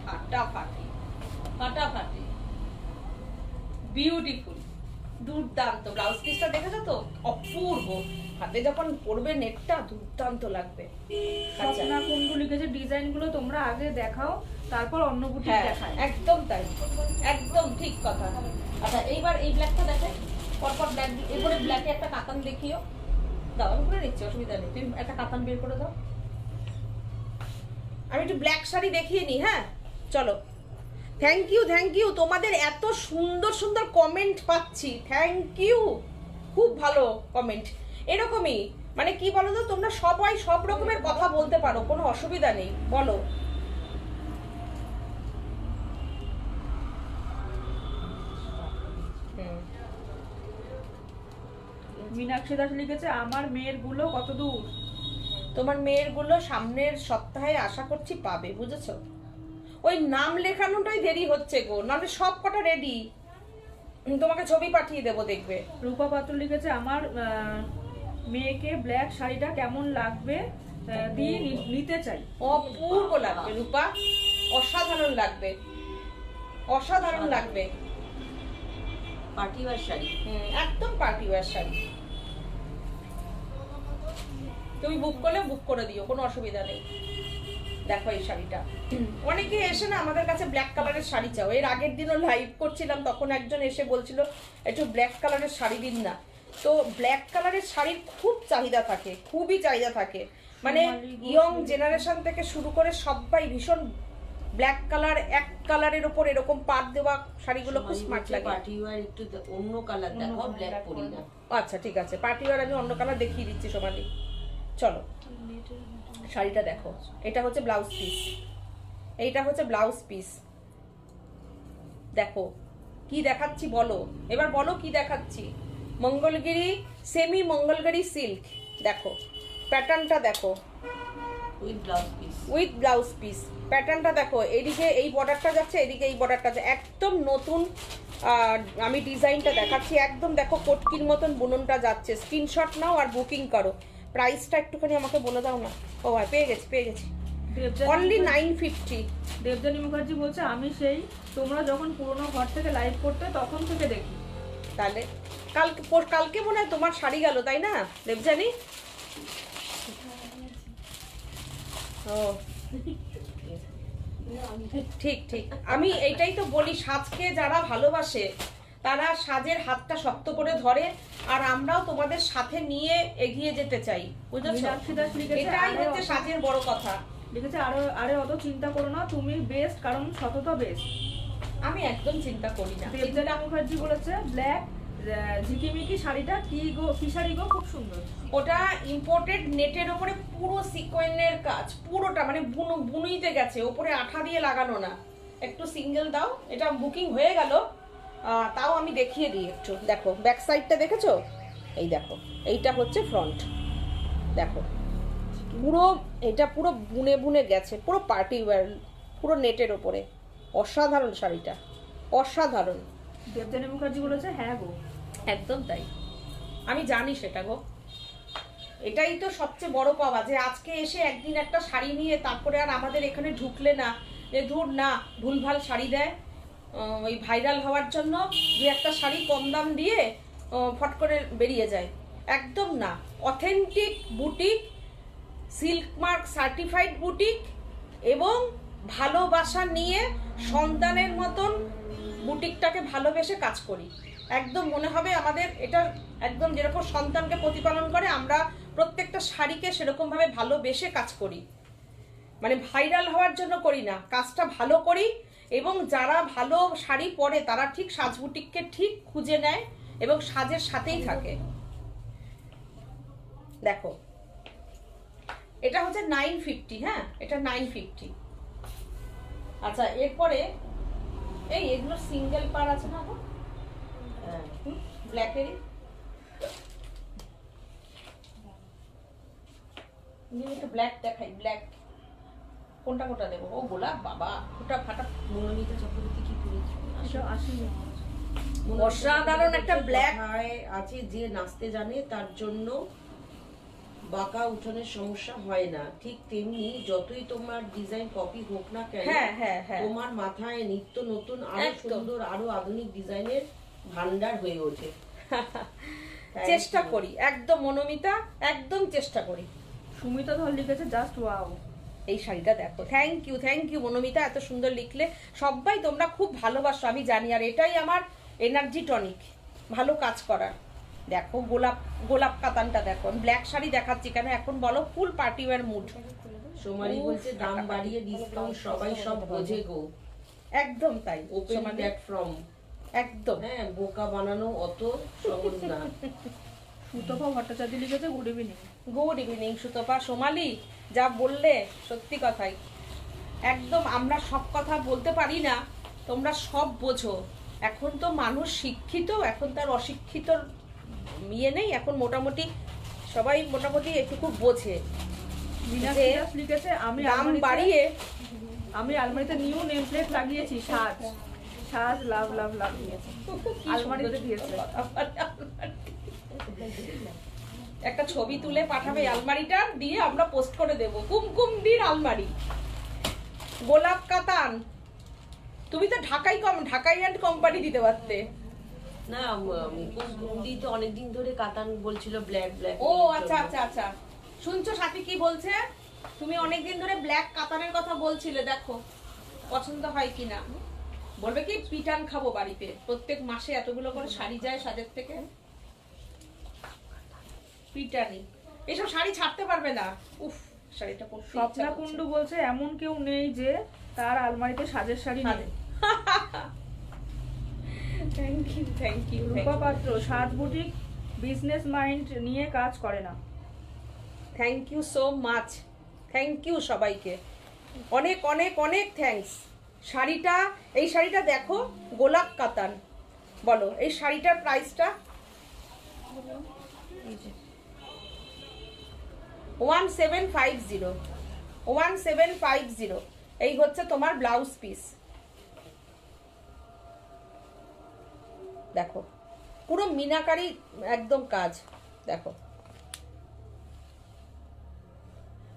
ফাটাফাটি ফাটাফাটি, বিউটিফুল, দুর্দান্ত। ব্লাউজ পিসটা দেখেছো তো, অপূর্ব। হাতে যখন পরবে নেটটা দুর্দান্ত লাগবে। আচ্ছা, স্বপ্না কুন্ডু লিখেছে ডিজাইন গুলো তোমরা আগে দেখাও, তারপর অন্য বুটিক হ্যাঁ দেখায়। একদম তাই, একদম ঠিক কথা। আচ্ছা এইবার এই ব্ল্যাকটা দেখে, পরপর ব্ল্যাক, এরপরে ব্ল্যাকে একটা কাতান দেখিও। দাও, আমি করে নিচ্ছি, অসুবিধা নেই, তুমি একটা কাতান বের করে দাও। আমি একটু ব্ল্যাক শাড়ি দেখিয়ে নিই। হ্যাঁ চলো। থ্যাংক ইউ, থ্যাংক ইউ, তোমাদের এত সুন্দর সুন্দর কমেন্ট পাচ্ছি, থ্যাংক ইউ, খুব ভালো কমেন্ট। এরকমই মানে কি বলো তো, তোমরা সবাই সব রকমের কথা বলতে পারো, কোনো অসুবিধা নেই, বলো। মীনাক্ষী দাস লিখেছে আমার মেয়ের গুলো কত দূর? তোমার মেয়ের গুলো সামনের সপ্তাহে আশা করছি পাবে, বুঝেছো? ওই নাম লেখানোটাই দেরি হচ্ছে গো, নাহলে সব কটা রেডি, তোমাকে ছবি পাঠিয়ে দেবো, দেখবে। রূপা পাত্র লিখেছে আমার মেয়েকে ব্ল্যাক শাড়িটা কেমন লাগবে দিয়ে নিতে চাই। অপূর্ব লাগবে রূপা, অসাধারণ লাগবে, অসাধারণ লাগবে। পার্টি ওয়ার শাড়ি, একদম পার্টি ওয়্যার শাড়ি। তুমি বুক করলে বুক করে দিও, কোনো অসুবিধা নেই। দেখো এই শাড়িটা, অনেকে এসে না আমাদের কাছে ব্ল্যাক কালারের শাড়ি চাও। এর আগের দিনও লাইভ করছিলাম, তখন একজন এসে বলছিল একটু ব্ল্যাক কালারের শাড়ি দিন না। তো ব্ল্যাক কালারের শাড়ির খুব চাহিদা থাকে, খুবই চাহিদা থাকে, মানে ইয়ং জেনারেশন থেকে শুরু করে সবাই ভীষণ ব্ল্যাক কালার, এক কালারের উপর এরকম পাড় দেওয়া শাড়িগুলো খুব স্মার্ট লাগে। পার্টি ওয়ার একটু অন্য কালার দেখাও, ব্ল্যাক পরি না। আচ্ছা ঠিক আছে, পার্টি ওয়্যার আমি অন্য কালার দেখিয়ে দিচ্ছি সোমালি। চলো শাড়িটা দেখো, এটা হচ্ছে ব্লাউজ পিস, এইটা হচ্ছে ব্লাউজ পিস। দেখো কি দেখাচ্ছি বলো, এবার বলো কি দেখাচ্ছি। মঙ্গলগিরি, সেমি মঙ্গলগিরি সিল্ক, দেখো প্যাটার্নটা দেখো, with blouse piece, with blouse piece. প্যাটার্নটা দেখো, এদিকে এই বর্ডারটা যাচ্ছে, এদিকে এই বর্ডারটা যাচ্ছে, একদম নতুন। আমি ডিজাইনটা দেখাচ্ছি, একদম দেখো কটকির মতন বুননটা যাচ্ছে। স্ক্রিনশট নাও আর বুকিং করো। প্রাইসটা একটুখানি আমাকে বলে দাও না। ও ভাই পেয়ে গেছি, পেয়ে গেছি, অনলি 950। দেবজানী মুখার্জি বলছে আমি সেই তোমরা যখন পুরোনো ঘর থেকে লাইভ করতে তখন থেকে দেখি। তাহলে কালকে মনে হয় তোমার শাড়ি গেল, তাই না দেবজানী? ও ঠিক ঠিক, আমি এইটাই তো বলি, সাজকে যারা ভালোবাসে তারা সাজের হাতটা শক্ত করে ধরে, আর আমরাও তোমাদের সাথে নিয়ে এগিয়ে যেতে চাই, বুঝেছো? মীনাক্ষী দাস লিখেছে এটাই হচ্ছে সাজের বড় কথা। লিখেছে আরে অত চিন্তা করো না, তুমি বেস্ট, কারণ সততা বেস্ট। আমি একদম চিন্তা করি না। দেবজানী মুখার্জি বলেছে ব্ল্যাক ঝিকিমিকি শাড়িটা কি গো, কি শাড়ি গো, খুব সুন্দর। ওটা ইম্পোর্টেড নেটের উপরে পুরো সিকোয়েন্সের কাজ, পুরোটা মানে বুনুইতে গেছে, ওপরে আঠা দিয়ে লাগানো না। একটু সিঙ্গেল দাও, এটা বুকিং হয়ে গেল, তাও আমি দেখিয়ে দিই একটু। দেখো ব্যাক সাইডটা দেখেছো, এই দেখো, এইটা হচ্ছে ফ্রন্ট, দেখো পুরো এটা পুরো বুনে বুনে গেছে, পুরো পার্টি ওয়্যার, পুরো নেটের ওপরে। অসাধারণ শাড়িটা, অসাধারণ। দেবজানী মুখার্জি বলেছে হ্যাঁ গো, একদম তাই, আমি জানি সেটা গো। এটাই তো সবচেয়ে বড় পাওয়া, যে আজকে এসে একদিন একটা শাড়ি নিয়ে তারপরে আর আমাদের এখানে ঢুকলে না যে ধুর না ভুলভাল শাড়ি দেয়, ওই ভাইরাল হওয়ার জন্য দু একটা শাড়ি কম দাম দিয়ে ফট করে বেরিয়ে যায়। একদম না, authentic boutique, silk mark certified boutique, এবং ভালোবাসা নিয়ে সন্তানের মতন বুটিকটাকে ভালোবেসে কাজ করি। একদম মনে হবে আমাদের এটা একদম যেরকম সন্তানকে প্রতিপালন করে, আমরা প্রত্যেকটা শাড়িকে সেরকম ভাবে ভালোবেসে কাজ করি। মানে ভাইরাল হওয়ার জন্য করি না, কাজটা ভালো করি, এবং যারা ভালো শাড়ি পরে তারা ঠিক সাজ বুটিককে ঠিক খুঁজে নেয় এবং সাজের সাথেই থাকে। দেখো এটা হচ্ছে 950, হ্যাঁ এটা 950। আচ্ছা এরপরে এই এগুলো সিঙ্গেল পার আছে না গো, ব্ল্যাকেরই, একটু ব্ল্যাক দেখাই, ব্ল্যাক কোনটা কোনটা দেবো? ও গোলাপ, বাবা ওটা ফাটা। মনোনীতা চক্রবর্তী কি পরেছে? এটা আসেনি। অসাধারণ একটা ব্ল্যাক। আছে, যে নাচতে জানে তার জন্য বাঁকা উঠোনের সমস্যা হয় না। ঠিক তেমনি যতই তোমার ডিজাইন কপি হোক না কেন, হ্যাঁ হ্যাঁ হ্যাঁ, তোমার মাথায় নিত্য নতুন আরো একদম। সুন্দর আরো আধুনিক ডিজাইনের ভান্ডার হয়ে ওঠে। চেষ্টা করি একদম মনোমিতা, একদম চেষ্টা করি। সুমিতা ধর লিখেছে জাস্ট ওয়াও। এই শাড়িটা দেখো, থ্যাংক ইউ মনোমিতা, এত সুন্দর লিখলে। সবাই তোমরা খুব ভালোবাসো আমি জানি, আর এটাই আমার এনার্জি টনিক ভালো কাজ করার। দেখো গোলাপ, গোলাপ কাতানটা দেখো। ব্ল্যাক শাড়ি দেখাচ্ছি কেন এখন বলো? ফুল পার্টি ওয়্যার মুড। সোমালি বলছে দাম বাড়িয়ে ডিসকাউন্ট সবাই সব বোঝে গো। একদম তাই, ওপেন দ্যাট ফ্রম। একদম। হ্যাঁ, বোকা বানানো অত সহজ না। সুতপা ভট্টাচার্য লিখেছে good evening. Good evening Sutapa. Somali যা বললে সত্যি কথাই, একদম। আমরা সব কথা বলতে পারি না, তোমরা সব বোঝো। এখন তো মানুষ শিক্ষিত, এখন তার অশিক্ষিত ইয়ে নেই, এখন মোটামুটি সবাই মোটামুটি একটু বোঝে। মীনাক্ষী দাস লিখেছে আমি দাম বাড়িয়ে আলমারিতে নিউ নেম প্লেট লাগিয়েছি, সাজ সাজ লাভ লাভ লাভ দিয়েছে, আলমারিতে দিয়েছে। একটা ছবি তুলে পাঠাবে আলমারিটা, দিয়ে আমরা পোস্ট করে দেব। কুমকুমদির আলমারি, গোলাপ কাতান। তুমি তো ঢাকাই অ্যান্ড কোম্পানি দিতে পারতে। না, কুমকুমদি তো অনেকদিন ধরে কাতান বলছিল ব্ল্যাক ব্ল্যাক। ও আচ্ছা আচ্ছা আচ্ছা, শুনছো সাথী কি বলছে? তুমি অনেকদিন ধরে ব্ল্যাক কাতানের কথা বলছিলে, দেখো পছন্দ হয় কিনা। বলবে কি পিটান খাবো বাড়িতে, প্রত্যেক মাসে এতগুলো করে শাড়ি যায় সাজের থেকে। পিটানি এসব শাড়ি ছাড়তে পারবে না। উফ, শাড়িটা পরতে ইচ্ছা স্বপ্না করছে। কুন্ডু বলছে এমন কেউ নেই যে তার আলমারিতে সাজের শাড়ি নেই। Thank you. রূপা পাত্র সাজ বুটিক বিজনেস মাইন্ড নিয়ে কাজ করে না। Thank you so much, thank you সবাইকে, অনেক অনেক অনেক থ্যাঙ্কস। শাড়িটা, এই শাড়িটা দেখো, গোলাপ কাতান। বলো এই শাড়িটার প্রাইসটা? 1750, 1750। এই হচ্ছে তোমার ব্লাউজ পিস। দেখো পুরো মিনাকারি একদম কাজ। দেখো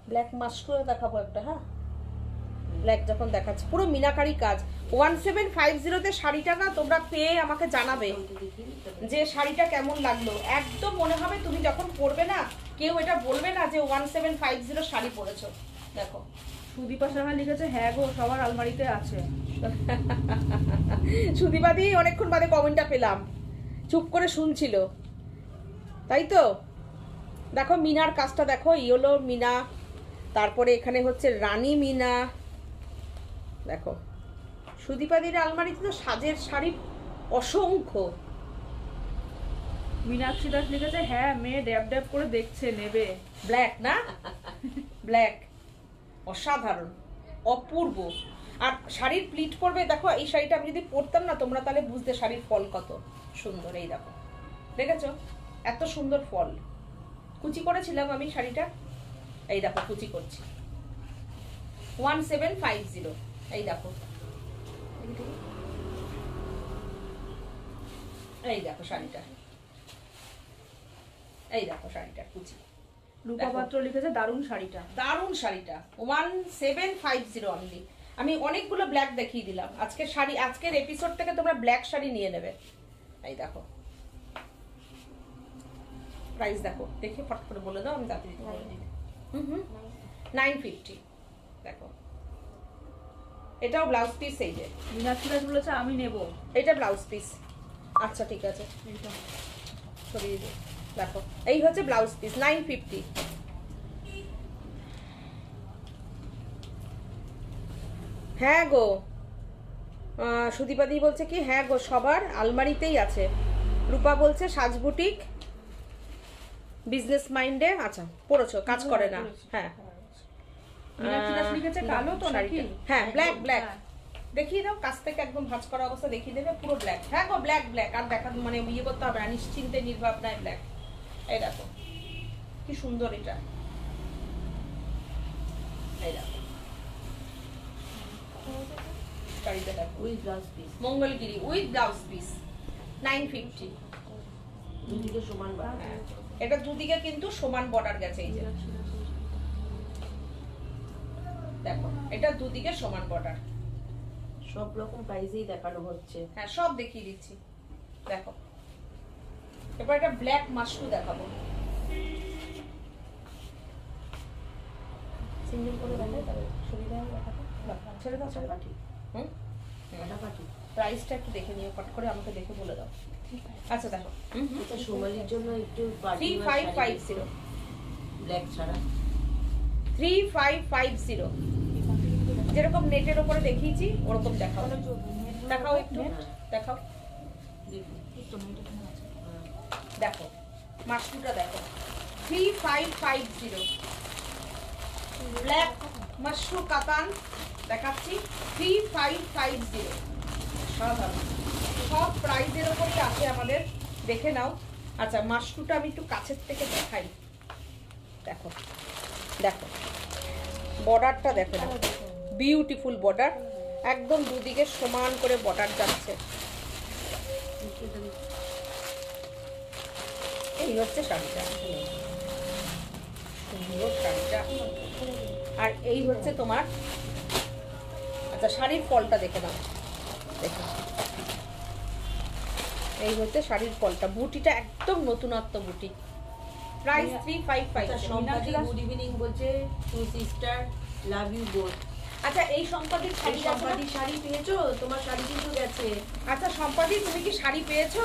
ব্ল্যাক মাস্ক করে দেখাবো একটা। হ্যাঁ, ব্ল্যাক যখন দেখাচ্ছে, পুরো মিনাকারি কাজ। 1750-তে শাড়িটা না তোমরা পেয়ে আমাকে জানাবে যে শাড়িটা কেমন লাগলো। একদম মনে হবে তুমি যখন পরবে না, কেউ এটা বলবে না যে 1750 শাড়ি পরেছো। দেখো সুদীপা সাহা লিখেছে হ্যাঁ গো সবার আলমারিতে আছে। সুদীপাদি অনেকক্ষণ বাদে কমেন্টটা পেলাম, চুপ করে শুনছিল, তাই তো। দেখো মিনার কাজটা দেখো, ইয়েলো মিনা, তারপরে এখানে হচ্ছে রানী মিনা। দেখো সুদীপাদির আলমারিতে তো সাজের শাড়ি অসংখ্য। মীনাক্ষী দাস লিখেছে হ্যাঁ মেয়ে ড্যাব ড্যাব করে দেখছে নেবে। ব্ল্যাক না, ব্ল্যাক অসাধারণ, অপূর্ব। আর শাড়ির প্লিট পরবে, দেখো এই শাড়িটা আমি যদি পরতাম না, তোমরা তাহলে বুঝতে শাড়ির ফল কত সুন্দর। এই দেখো, দেখেছো এত সুন্দর ফল। কুচি করেছিলাম আমি শাড়িটা, এই দেখো কুচি করছি। 1750, এই দেখো, এই দেখো শাড়িটা, এই দেখো শাড়িটা কুচি। রূপা পাত্র লিখেছে দারুণ শাড়িটা। দারুণ শাড়িটা 1750 অনলি। আমি অনেকগুলো ব্ল্যাক দেখিয়ে দিলাম। আজকের শাড়ি, আজকের এপিসোড থেকে তোমরা ব্ল্যাক শাড়ি নিয়ে নেবে। এই দেখো প্রাইস দেখো, দেখে ফট করে বলে দাও, আমি তাড়াতাড়ি বলে দিই। 950। দেখো এটাও ব্লাউজ পিস। এই যে মীনাক্ষী দাস বলেছে আমি নেব। এটা ব্লাউজ পিস। আচ্ছা ঠিক আছে, সরিয়ে দিই। দেখো এই হচ্ছে ব্লাউজ পিস, 950। হ্যাঁ গো, সুদীপাদি বলছে কি হ্যাঁ গো সবার আলমারিতেই আছে। রূপা বলছে সাজ বুটিক বিজনেস মাইন্ডে। আচ্ছা পড়েছো, কাজ করে না। হ্যাঁ মীনাক্ষী দাস লিখেছে কালো তো নাকি? হ্যাঁ ব্ল্যাক ব্ল্যাক। দেখিয়ে দাও কাছ থেকে, একদম ভাঁজ করা অবস্থা দেখিয়ে দেবে, পুরো ব্ল্যাক। হ্যাঁ গো ব্ল্যাক ব্ল্যাক, আর দেখা মানে ইয়ে করতে হবে না, নিশ্চিন্তে নির্ভাবনায় ব্ল্যাক। এই দেখো কি সুন্দর এটা, এই দেখো শাড়িটা দেখো, ওই blouse piece Mangalagiri with blouse piece 950। দুদিকে সমান বাড়া। এটা দুদিকে কিন্তু সমান বর্ডার গেছে, এই যে দেখো এটা দুদিকে সমান বর্ডার। সব রকম প্রাইসেই দেখানো হচ্ছে। হ্যাঁ সব দেখিয়ে দিচ্ছি, দেখো। এবার একটা ব্ল্যাক মাশরু দেখাবো, সিঙ্গেল করে দেখাই তবে সুবিধা হবে দেখাতে। ছেড়ে দাও, ছেড়ে দাও। কাটাকাটি হুম, কাটাকাটি। প্রাইসটা একটু দেখে নিও, কট করে আমাকে দেখে বলে দাও। আচ্ছা দেখো, এটা সোমালির জন্য একটু 3550, ব্ল্যাক ছাড়া 3550, যেরকম নেটের উপরে দেখিয়েছি ওরকম দেখাও। দেখাও একটু, দেখাও, দেখো মাশরুটা দেখো 3550, ব্ল্যাক মাশরু কাতান দেখাচ্ছি 3550। সাধারণ সব প্রাইজের উপরই আছে আমাদের, দেখে নাও। আচ্ছা মাশরুটা আমি একটু কাছের থেকে দেখাই, দেখো দেখো বর্ডারটা দেখো, বিউটিফুল বর্ডার, একদম দুদিকে সমান করে বর্ডার যাচ্ছে। এই হচ্ছে শাড়িটা, সুন্দর শাড়িটা। আর এই হচ্ছে তোমার, আচ্ছা শাড়ির ফলটা দেখে নাও, দেখো এই হচ্ছে শাড়ির ফলটা। বুটিটা একদম নতুনত্ব বুটি, প্রাইস 355। সম্পাদি গুড ইভিনিং বলছে, two sister love you both. আচ্ছা এই সম্পাদির শাড়ি, সম্পাদি শাড়ি পেয়েছো? তোমার শাড়ি কিন্তু গেছে। আচ্ছা সম্পাদি তুমি কি শাড়ি পেয়েছো?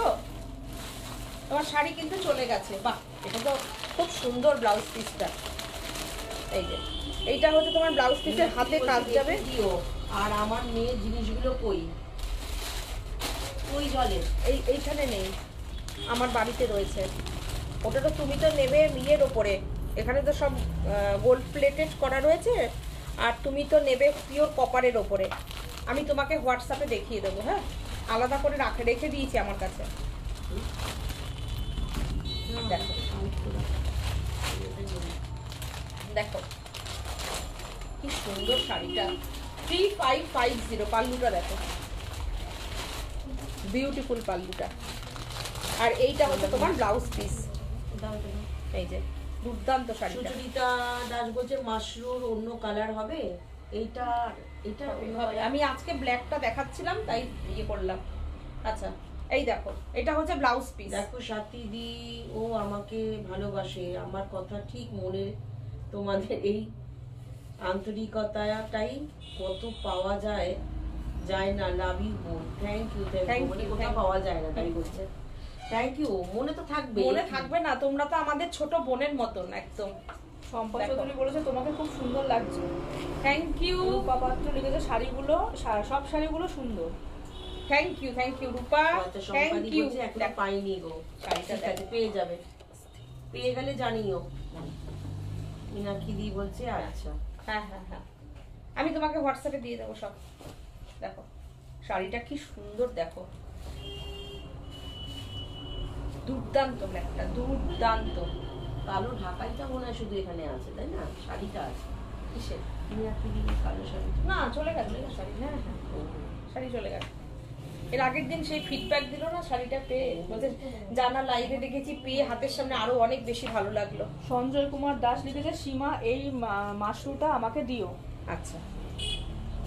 তোমার শাড়ি কিন্তু চলে গেছে। বাহ, এটা তো খুব সুন্দর ব্লাউজ পিসটা। এই যে এইটা হচ্ছে তোমার ব্লাউজ পিসের হাতে কাজ যাবে। দিও। আর আমার মেয়ের জিনিসগুলো কই কই জলে? এইখানে নেই, আমার বাড়িতে রয়েছে। ওটা তো তুমি তো নেবে ইয়ের ওপরে, এখানে তো সব গোল্ড প্লেটেড করা রয়েছে, আর তুমি তো নেবে পিওর কপারের ওপরে। আমি তোমাকে হোয়াটসঅ্যাপে দেখিয়ে দেবো, হ্যাঁ আলাদা করে রেখে দিয়েছি আমার কাছে। দেখো দেখো কি সুন্দর শাড়িটা, 3550। পাল্লুটা দেখো, বিউটিফুল পাল্লুটা। আর এইটা হচ্ছে তোমার ব্লাউজ পিস, এই যে দুর্দান্ত শাড়িটা। সুচরিতা দাস বলছে মাশরুর অন্য কালার হবে। এইটা এটা আমি আজকে ব্ল্যাকটা দেখাচ্ছিলাম তাই ইয়ে করলাম। আচ্ছা এই দেখো এটা হচ্ছে ব্লাউজ পিস। দেখো সাথী দি, ও আমাকে ভালোবাসে, আমার কথা ঠিক মনে। তোমাদের এই আন্তরিকতাটাই কত পাওয়া যায় না। লাভ ইউ বোন। Thank you, thank you. কোথাও পাওয়া যায় না তাই বলছে। থ্যাংক ইউ, মনে তো থাকবে। মনে থাকবে না, তোমরা তো আমাদের ছোট বোনের মতন একদম। সম্পা চৌধুরী বলেছে তোমাকে খুব সুন্দর লাগছে। Thank you. রূপা পাত্র লিখেছে শাড়িগুলো, সব শাড়িগুলো সুন্দর। থ্যাংক ইউ রূপা, আচ্ছা থ্যাংক সম্পাদি ইউ। বলছে এখনো পাইনি গো। শাড়িটা ঠিক আছে, পেয়ে যাবে, পেয়ে গেলে জানিও। মিনাক্ষী দি বলছে আচ্ছা। হ্যাঁ হ্যাঁ হ্যাঁ, আমি তোমাকে হোয়াটসঅ্যাপে দিয়ে দেবো সব। দেখো শাড়িটা কি সুন্দর, দেখো দুর্দান্ত ব্ল্যাকটা, দুর্দান্ত। কালো ঢাকাইটা মনে হয় শুধু এখানে আছে, তাই না? শাড়িটা আছে কিসের? মিনাক্ষী দি কালো শাড়ি। না চলে গেছে শাড়ি, হ্যাঁ হ্যাঁ শাড়ি চলে গেছে। এর আগের দিন সেই ফিডব্যাক দিল না শাড়িটা পেয়ে, বলতে জানা লাইভে দেখেছি, পেয়ে হাতের সামনে আরো অনেক বেশি ভালো লাগলো। সঞ্জয় কুমার দাস লিখেছে সীমা এই মাশরুটা আমাকে দিও। আচ্ছা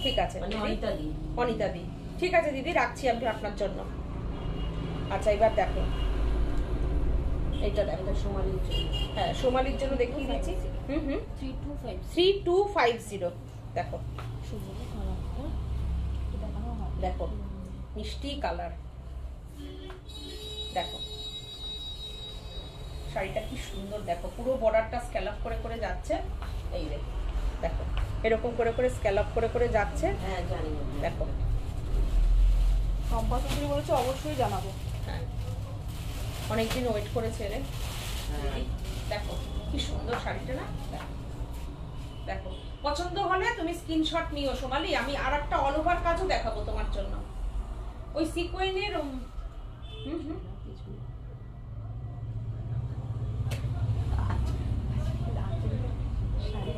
ঠিক আছে, মানে দিদি। অনিতা দি। অনিতা দি, ঠিক আছে দিদি, রাখছি আমি আপনার জন্য। আচ্ছা এবার দেখো এইটা দেখো, এটা সোমালির জন্য। হ্যাঁ সোমালির জন্য দেখিয়ে দিচ্ছি। 3250, দেখো দেখো মিষ্টি কালার, দেখো শাড়িটা কি সুন্দর, দেখো পুরো বর্ডারটা স্ক্যালপ করে করে যাচ্ছে। এই দেখো দেখো এরকম করে করে স্ক্যালপ করে করে যাচ্ছে, হ্যাঁ জানি না। দেখো। সম্পা চৌধুরী বলেছে অবশ্যই জানাবো। হ্যাঁ অনেকদিন ওয়েট করেছে রে। হ্যাঁ। দেখো কি সুন্দর শাড়িটা না, দেখো দেখো পছন্দ হলে তুমি স্ক্রিনশট নিও সোমালি। আমি আর একটা অল ওভার কাজও দেখাবো তোমার জন্য, ওই সিকোয়েনের।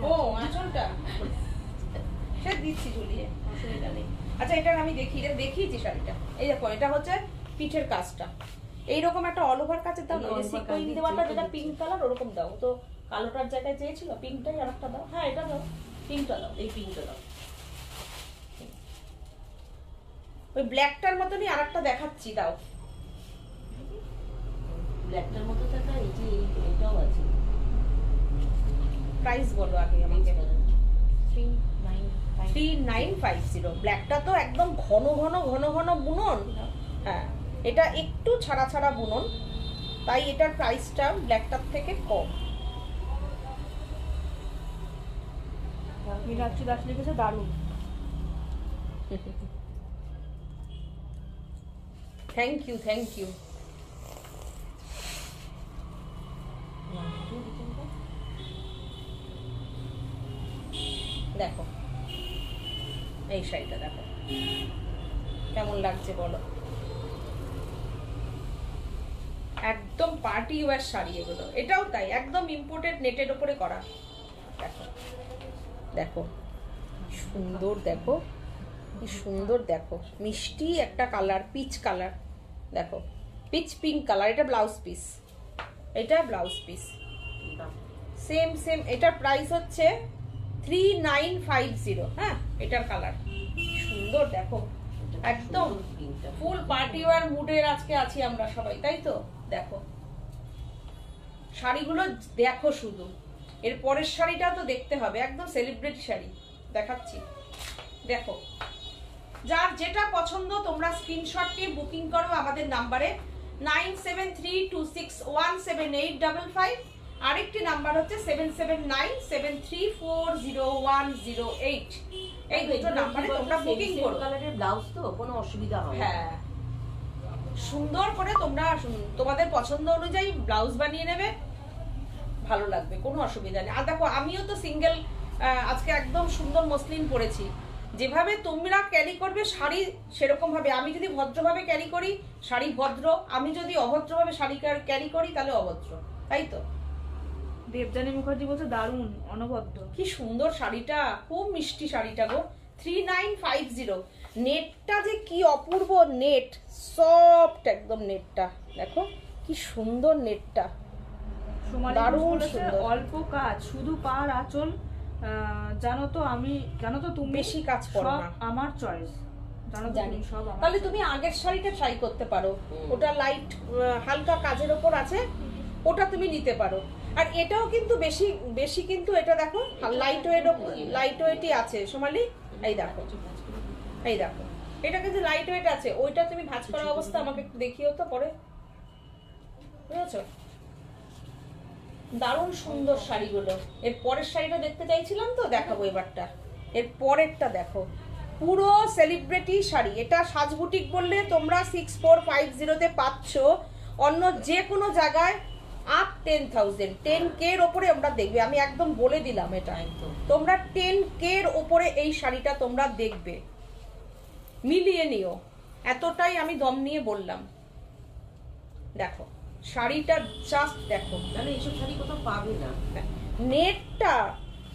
ও আঁচলটা সে দিচ্ছি ঝুলিয়ে, অসুবিধা নেই। আচ্ছা এটা আমি দেখিয়েছি শাড়িটা। এই দেখো এটা হচ্ছে পিঠের কাজটা, এইরকম একটা অল ওভার কাজের দাও না, সিকোয়েন্স দেওয়াটা যেটা পিঙ্ক কালার ওরকম দাও। তো কালোটার জায়গায় চেয়েছিল পিঙ্কটাই আর একটা দাও। হ্যাঁ এটা দাও, পিঙ্কটা দাও, এই পিঙ্কটা দাও। ওই ব্ল্যাকটার মতনই আর একটা দেখাচ্ছি, দাও। ব্ল্যাকটার মতো থাকা এই যে এটাও আছে। প্রাইস বলো আগে আমাকে। 3950। ব্ল্যাকটা তো একদম ঘন ঘন ঘন ঘন বুনন, হ্যাঁ এটা একটু ছাড়া ছাড়া বুনন, তাই এটার প্রাইসটা ব্ল্যাকটার থেকে কম। মীনাক্ষী দাস লিখেছে দারুণ। Thank you, thank you. দেখো এই শাড়িটা দেখো কেমন লাগছে বলো, একদম পার্টি ওয়্যার শাড়ি এগুলো। এটাও তাই, একদম ইম্পোর্টেড নেটের উপরে করা। দেখো দেখো সুন্দর, দেখো কি সুন্দর, দেখো মিষ্টি একটা কালার, পিচ কালার, দেখো পিচ পিঙ্ক কালার। এটা ব্লাউজ পিস, এটা ব্লাউজ পিস সেম সেম। এটার প্রাইস হচ্ছে 3950। হ্যাঁ এটার কালার সুন্দর, দেখো একদম ফুল পার্টি ওয়্যার মুডের আজকে আছি আমরা সবাই, তাই তো। দেখো শাড়িগুলো দেখো শুধু, এর পরের শাড়িটা তো দেখতে হবে, একদম সেলিব্রিটি শাড়ি দেখাচ্ছি। দেখো যার যেটা পছন্দ তোমরা স্ক্রিনশট নিয়ে বুকিং করো আমাদের নাম্বারে 9732617855। আরেকটি নাম্বার হচ্ছে 7797340108। এই দুটো নাম্বারে তোমরা বুকিং করো। কালারের ব্লাউজ তো কোনো অসুবিধা হবে না। হ্যাঁ সুন্দর করে তোমরা তোমাদের পছন্দ অনুযায়ী ব্লাউজ বানিয়ে নেবে, ভালো লাগবে, কোনো অসুবিধা নেই। আর দেখো আমিও তো সিঙ্গেল আজকে একদম সুন্দর মসলিন পরেছি। যেভাবে তোমরা ক্যারি করবে শাড়ি সেরকম ভাবে, আমি যদি ভদ্রভাবে ক্যারি করি শাড়ি ভদ্র, আমি যদি অভদ্রভাবে শাড়ি ক্যারি করি তাহলে অভদ্র, তাই তো। দেবযানী মুখার্জি বলছে দারুণ, অনবদ্য। কি সুন্দর শাড়িটা, খুব মিষ্টি শাড়িটা গো। 3950। নেটটা যে কি অপূর্ব নেট, সফট একদম নেটটা, দেখো কি সুন্দর নেটটা, দারুণ সুন্দর। অল্প কাজ, শুধু পার আঁচল। জানো তো তুমি বেশি কাজ করো না, আমার চয়েস। জানি সব। তাহলে তুমি আগের শাড়িটা ট্রাই করতে পারো, ওটা লাইট হালকা কাজের ওপর আছে, ওটা তুমি নিতে পারো। আর এটাও কিন্তু বেশি বেশি কিন্তু এটা দেখো লাইট ওয়েটই আছে সোমালি। এই দেখো এই দেখো এটা কিন্তু লাইট ওয়েট আছে। ওইটা তুমি ভাঁজ করা অবস্থা আমাকে একটু দেখিও তো পরে, বুঝেছো। দারুণ সুন্দর শাড়িগুলো। এর পরের শাড়িটা দেখতে চাইছিলাম তো, দেখাবো এবারটা। এর পরেরটা দেখো, পুরো সেলিব্রিটি শাড়ি। এটা সাজবুটিক বললে তোমরা 6450-তে পাচ্ছ, অন্য যে কোনো জায়গায় আপ 10,000 10K এর ওপরে আমরা দেখবে। আমি একদম বলে দিলাম এটা, তোমরা 10K এর ওপরে এই শাড়িটা তোমরা দেখবে, মিলিয়ে নিও, এতটাই আমি দম নিয়ে বললাম। দেখো শাড়িটা জাস্ট দেখো, তাহলে এইসব শাড়ি কোথাও পাবে না। নেটটা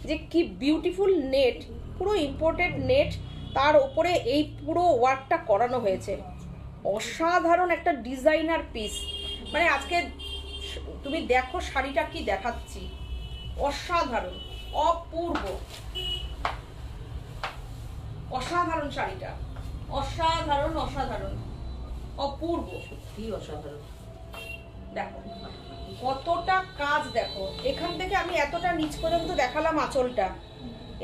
যে কি বিউটিফুল নেট, পুরো ইম্পোর্টেড নেট, তার উপরে এই পুরো ওয়ার্কটা করানো হয়েছে। অসাধারণ একটা ডিজাইনার পিস। মানে আজকে তুমি দেখো শাড়িটা কি দেখাচ্ছি, অসাধারণ, অপূর্ব, অসাধারণ শাড়িটা, অসাধারণ অসাধারণ অপূর্ব, সত্যি অসাধারণ। দেখো কতটা কাজ, দেখো এখান থেকে আমি এতটা নিচ পর্যন্ত দেখালাম আঁচলটা।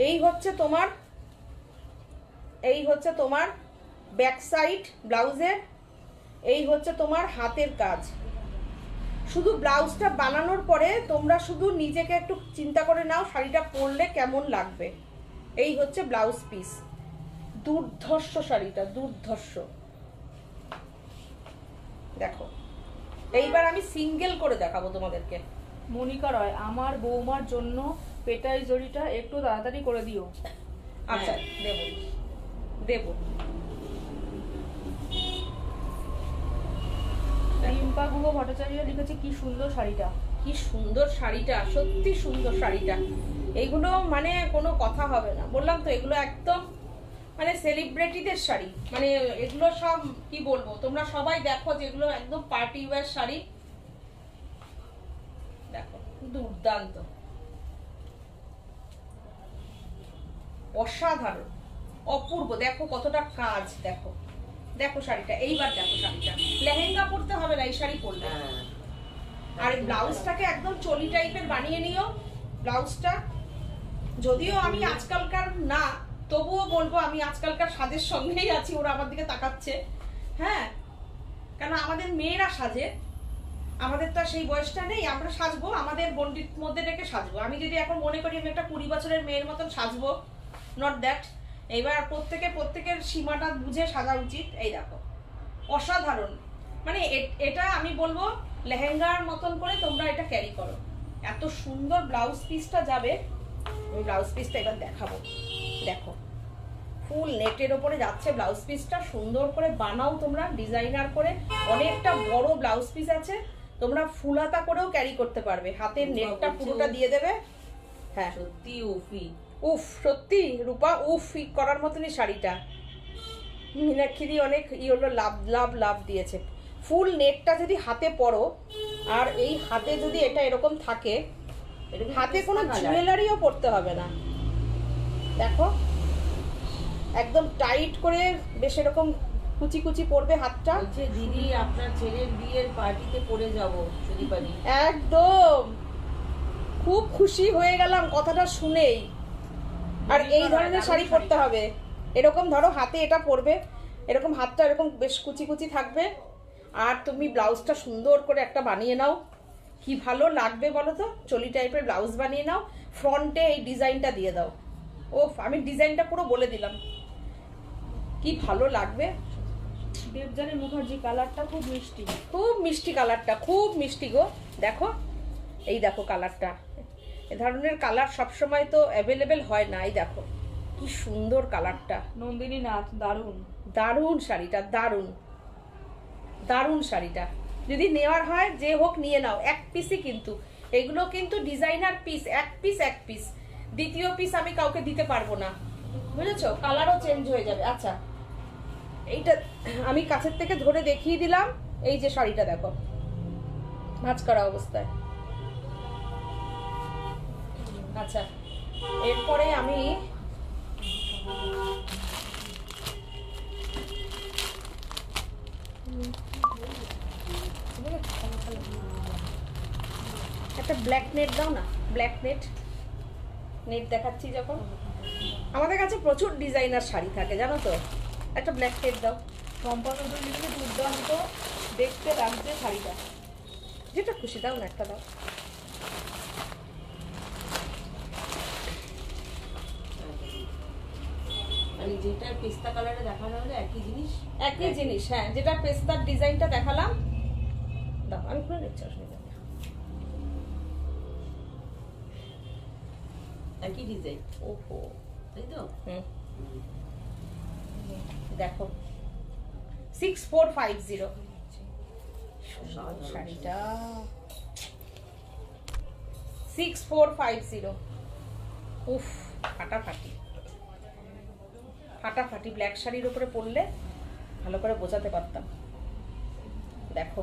এই হচ্ছে তোমার ব্যাক সাইড ব্লাউজের, এই হচ্ছে তোমার হাতের কাজ। শুধু ব্লাউজটা বানানোর পরে তোমরা শুধু নিজেকে একটু চিন্তা করে নাও শাড়িটা পরলে কেমন লাগবে। এই হচ্ছে ব্লাউজ পিস, দুর্ধর্ষ শাড়িটা, দুর্ধর্ষ। দেখো এইবার আমি সিঙ্গেল করে দেখাবো তোমাদেরকে। মনিকা রয়, আমার বৌমার জন্য পেটাই জড়িটা একটু তাড়াতাড়ি করে দিও। আচ্ছা দেবো দেবো। রিম্পা গুহ ভট্টাচার্য লিখেছে কি সুন্দর শাড়িটা, কি সুন্দর শাড়িটা, সত্যি সুন্দর শাড়িটা। এইগুলো মানে কোনো কথা হবে না, বললাম তো এগুলো একদম মানে সেলিব্রিটিদের শাড়ি, মানে এগুলো সব কি বলবো, তোমরা সবাই দেখো যেগুলো একদম পার্টি ওয়্যার শাড়ি। দেখো দুর্দান্ত, অসাধারণ, অপূর্ব। দেখো কতটা কাজ, দেখো দেখো শাড়িটা, এইবার দেখো শাড়িটা। লেহেঙ্গা পরতে হবে না এই শাড়ি পরলে। হ্যাঁ, আর ব্লাউজটাকে একদম চলি টাইপের বানিয়ে নিও ব্লাউজটা। যদিও আমি আজকালকার না, তবুও বলবো আমি আজকালকার সাজের সঙ্গেই আছি, ওরা আমার দিকে তাকাচ্ছে। হ্যাঁ, কেন আমাদের মেয়েরা সাজে, আমাদের তো আর সেই বয়সটা নেই, আমরা সাজবো আমাদের বন্ডির মধ্যে রেখে সাজবো। আমি যদি এখন মনে করি আমি একটা 20 বছরের মেয়ের মতন সাজবো, নট দ্যাট। এইবার প্রত্যেকের সীমাটা বুঝে সাজা উচিত। এই দেখো অসাধারণ, মানে এটা আমি বলবো লেহেঙ্গার মতন করে তোমরা এটা ক্যারি করো। এত সুন্দর ব্লাউজ পিসটা যাবে। আমি ব্লাউজ পিসটা এবার দেখাবো। দেখো ফুল নেটের ওপরে যাচ্ছে ব্লাউজ পিসটা, সুন্দর করে বানাও তোমরা ডিজাইনার করে। অনেকটা বড় ব্লাউজ পিস আছে, তোমরা ফুলাতা করেও ক্যারি করতে পারবে। হাতের নেটটা পুরোটা দিয়ে দেবে। হ্যাঁ সত্যি উফি। উফ, সত্যি রূপা উফ করার মতনই শাড়িটা। মীনাক্ষী অনেক হলো লাভ লাভ লাভ দিয়েছে। ফুল নেটটা যদি হাতে পরো, আর এই হাতে যদি এটা এরকম থাকে, হাতে কোনো জুয়েলারিও পরতে হবে না। দেখো একদম টাইট করে বেশ এরকম কুচি কুচি পরবে হাতটা। বলছে দিদি আপনার ছেলের বিয়ের পার্টিতে পরে যাব যদি পারি। একদম খুব খুশি হয়ে গেলাম কথাটা শুনেই। আর এই ধরনের শাড়ি পরতে হবে, এরকম ধরো হাতে এটা পরবে, এরকম হাতটা এরকম বেশ কুচি কুচি থাকবে, আর তুমি ব্লাউজটা সুন্দর করে একটা বানিয়ে নাও। কি ভালো লাগবে বলো তো, চলি টাইপের ব্লাউজ বানিয়ে নাও, ফ্রন্টে এই ডিজাইনটা দিয়ে দাও। ওফ, আমি ডিজাইনটা পুরো বলে দিলাম, কি ভালো লাগবে। দেবযানী মুখার্জি কালারটা খুব মিষ্টি, খুব মিষ্টি কালারটা, খুব মিষ্টি গো। দেখো এই দেখো কালারটা, এ ধরনের কালার সবসময় তো অ্যাভেলেবেল হয় না। এই দেখো কি সুন্দর কালারটা, নন্দিনী নাথ, দারুণ দারুণ শাড়িটা, দারুণ দারুণ শাড়িটা। যদি নেওয়ার হয় যে হোক নিয়ে নাও, এক পিসই কিন্তু এগুলো কিন্তু ডিজাইনার পিস, এক পিস। দ্বিতীয় পিস আমি কাউকে দিতে পারবো না, বুঝেছো? কালারও চেঞ্জ হয়ে যাবে। আচ্ছা এইটা আমি কাছের থেকে ধরে দেখিয়ে দিলাম। এই যে শাড়িটা দেখো ভাঁজ করা অবস্থায়। আচ্ছা এরপরে আমি একটা ব্ল্যাক নেট দাও না, ব্ল্যাক নেট দেখাচ্ছি যখন। আমাদের কাছে প্রচুর ডিজাইনার শাড়ি থাকে জানো তো, একটা ব্ল্যাক নেট দাও। চম্পা চৌধুরী দুর্দান্ত দেখতে লাগছে শাড়িটা, যেটা খুশি দাও না, একটা দাও। মানে যেটা পেস্তা কালারে দেখানো হলো একই জিনিস, একই জিনিস। হ্যাঁ, যেটা পেস্তার ডিজাইনটা দেখালাম দাও, আমি খুলে নিচ্ছি, অসুবিধা নেই। একই ডিজাইন। ওহো, তাই তো? হুম দেখো 6450 শাড়িটা, 6450। উফ, ফাটাফাটি ব্ল্যাক শাড়ির উপরে পরলে ভালো করে বোঝাতে পারতাম। দেখো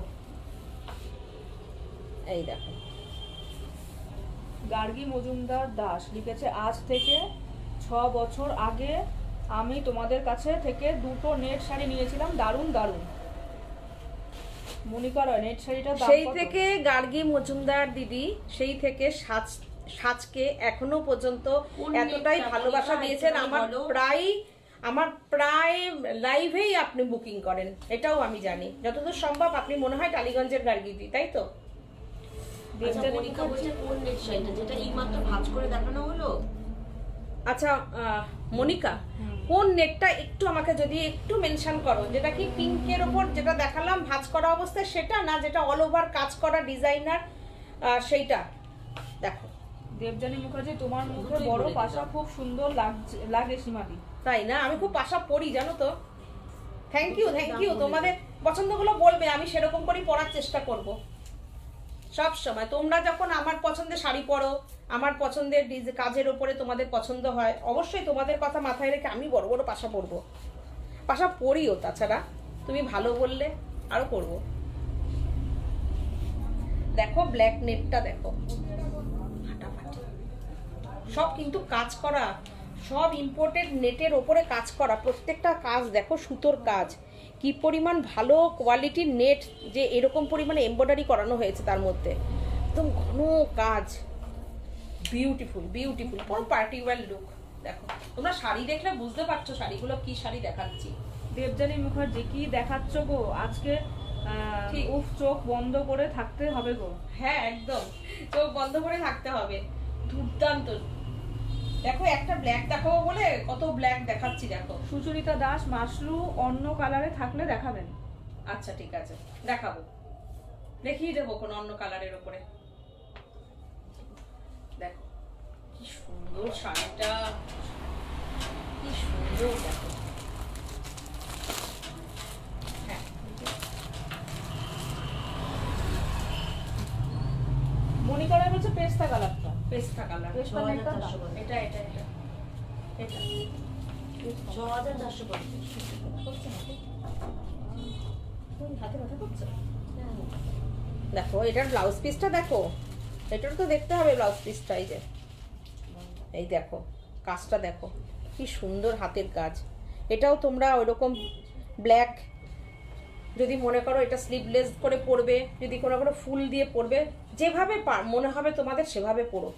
এই দেখো, গার্গী মজুমদার দাস লিখেছে, আজ থেকে 6 বছর আগে আমি তোমাদের কাছে থেকে 2টো নেট শাড়ি নিয়েছিলাম, দারুণ দারুণ। মনিকা রয়, নেট শাড়িটা সেই থেকে গার্গী মজুমদার দিদি সেই থেকে সাজকে এখনো পর্যন্ত এতটাই ভালোবাসা দিয়েছেন। আমার প্রায় লাইভেই আপনি বুকিং করেন, এটাও আমি জানি। যতদূর সম্ভব আপনি মনে হয় টালিগঞ্জের গার্গী দিদি, তাই তো? আচ্ছা, মনিকা বলছে কোন নেট শাড়িটা, যেটা এইমাত্র ভাঁজ করে দেখানো হলো? আচ্ছা মনিকা, কোন নেটটা একটু আমাকে যদি একটু মেনশন করো, যেটা কি পিঙ্কের ওপর যেটা দেখালাম ভাঁজ করা অবস্থায়, সেটা না যেটা অল ওভার কাজ করা ডিজাইনার সেইটা দেখো। দেবযানী মুখার্জি, তোমার মুখে বড় পাশা খুব সুন্দর লাগে সীমাদি। তাই না? আমি খুব পাশা পরি জানো তো। Thank you. তোমাদের পছন্দগুলো বলবে, আমি সেরকম করেই পড়ার চেষ্টা করব। সব সময় তোমরা যখন আমার পছন্দের শাড়ি পরো, আমার পছন্দের কাজের ওপরে তোমাদের পছন্দ হয়, অবশ্যই তোমাদের কথা মাথায় রেখে আমি বড় বড় পাশা পরবো, পাশা পরিও। তাছাড়া তুমি ভালো বললে আরো করবো। দেখো ব্ল্যাক নেটটা দেখো, ফাটাফাটি সব কিন্তু কাজ করা, সব ইম্পোর্টেড নেটের ওপরে কাজ করা, প্রত্যেকটা কাজ দেখো সুতোর কাজ, কি পরিমাণ ভালো কোয়ালিটির নেট, যে এরকম পরিমাণে এমব্রয়ডারি করানো হয়েছে তার মধ্যে, একদম ঘন কাজ, বিউটিফুল বিউটিফুল, পুরো পার্টি ওয়্যার লুক। দেখো তোমরা শাড়ি দেখলে বুঝতে পারছো শাড়িগুলো কি শাড়ি দেখাচ্ছি। দেবযানী মুখার্জি কি দেখাচ্ছ গো আজকে, ঠিক। উফ, চোখ বন্ধ করে থাকতে হবে গো। হ্যাঁ একদম চোখ বন্ধ করে থাকতে হবে, দুর্দান্ত। দেখো একটা ব্ল্যাক দেখাবো বলে কত ব্ল্যাক দেখাচ্ছি দেখো। সুচরিতা দাস মাসরু অন্য কালারে থাকলে দেখাবেন। আচ্ছা ঠিক আছে, দেখাবো, দেখিয়ে দেবো কোনো অন্য কালারের ওপরে। দেখো কি সুন্দর শাড়িটা, কি সুন্দর দেখো। হ্যাঁ মনিকারের হচ্ছে পেস্তা কালারটা, পেস্তা কালার, পেস্তা নেটটা দাও। এটা এটা এটা এটা 6450 হাতে ব্যথা করছে। দেখো এটার ব্লাউজ পিসটা দেখো, এটার তো দেখতে হবে ব্লাউজ পিসটা। এই যে এই দেখো কাজটা দেখো কি সুন্দর হাতের কাজ। এটাও তোমরা ওইরকম ব্ল্যাক যদি মনে করো এটা স্লিভলেস করে পরবে, যদি কোনো কোনো ফুল দিয়ে পরবে, যেভাবে মনে হবে তোমাদের সেভাবে পরো,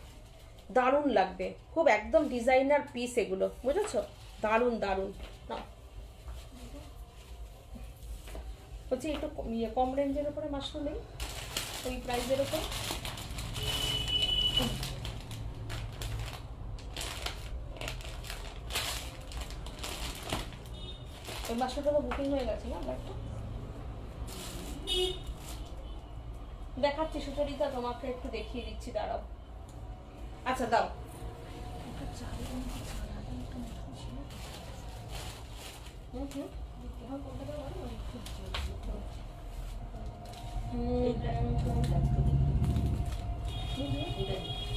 দারুণ লাগবে। খুব একদম ডিজাইনার পিস এগুলো, বুঝেছো? দারুণ দারুণ। না বলছি একটু কম রেঞ্জের উপরে মাশরুম নেই ওই প্রাইসের উপর? ওই মাশরুমটা তো বুকিং হয়ে গেছে না ব্যাগটা? দেখাচ্ছি সুচরিতা, তোমাকে একটু দেখিয়ে দিচ্ছি, দাঁড়াও। আচ্ছা দাও।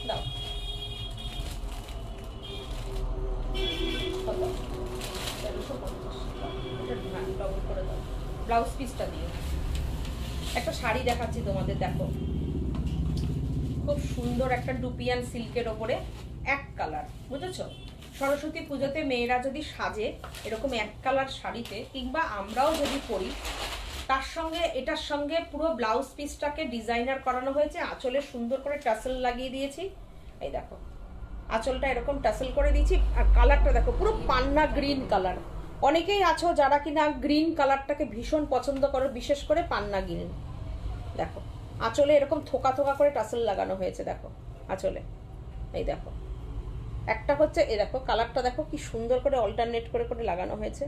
দাও ব্লাউজ পিসটা দিয়ে একটা শাড়ি দেখাচ্ছি তোমাদের, দেখো খুব সুন্দর একটা ডুপিয়ান সিল্কের ওপরে এক কালার, বুঝেছো? সরস্বতী পুজোতে মেয়েরা যদি সাজে এরকম এক কালার শাড়িতে, কিংবা আমরাও যদি পরি, তার সঙ্গে এটার সঙ্গে পুরো ব্লাউজ পিসটাকে ডিজাইনার করানো হয়েছে। আঁচলে সুন্দর করে টাসেল লাগিয়ে দিয়েছি, এই দেখো আঁচলটা এরকম টাসেল করে দিয়েছি। আর কালারটা দেখো পুরো পান্না গ্রিন কালার। অনেকেই আছো যারা কিনা গ্রিন কালারটাকে ভীষণ পছন্দ করো, বিশেষ করে পান্না গ্রিন। দেখো আঁচলে এরকম থোকা থোকা করে টাসেল লাগানো হয়েছে, দেখো আঁচলে, এই দেখো একটা হচ্ছে, এই দেখো কালারটা দেখো কি সুন্দর করে অল্টারনেট করে করে লাগানো হয়েছে।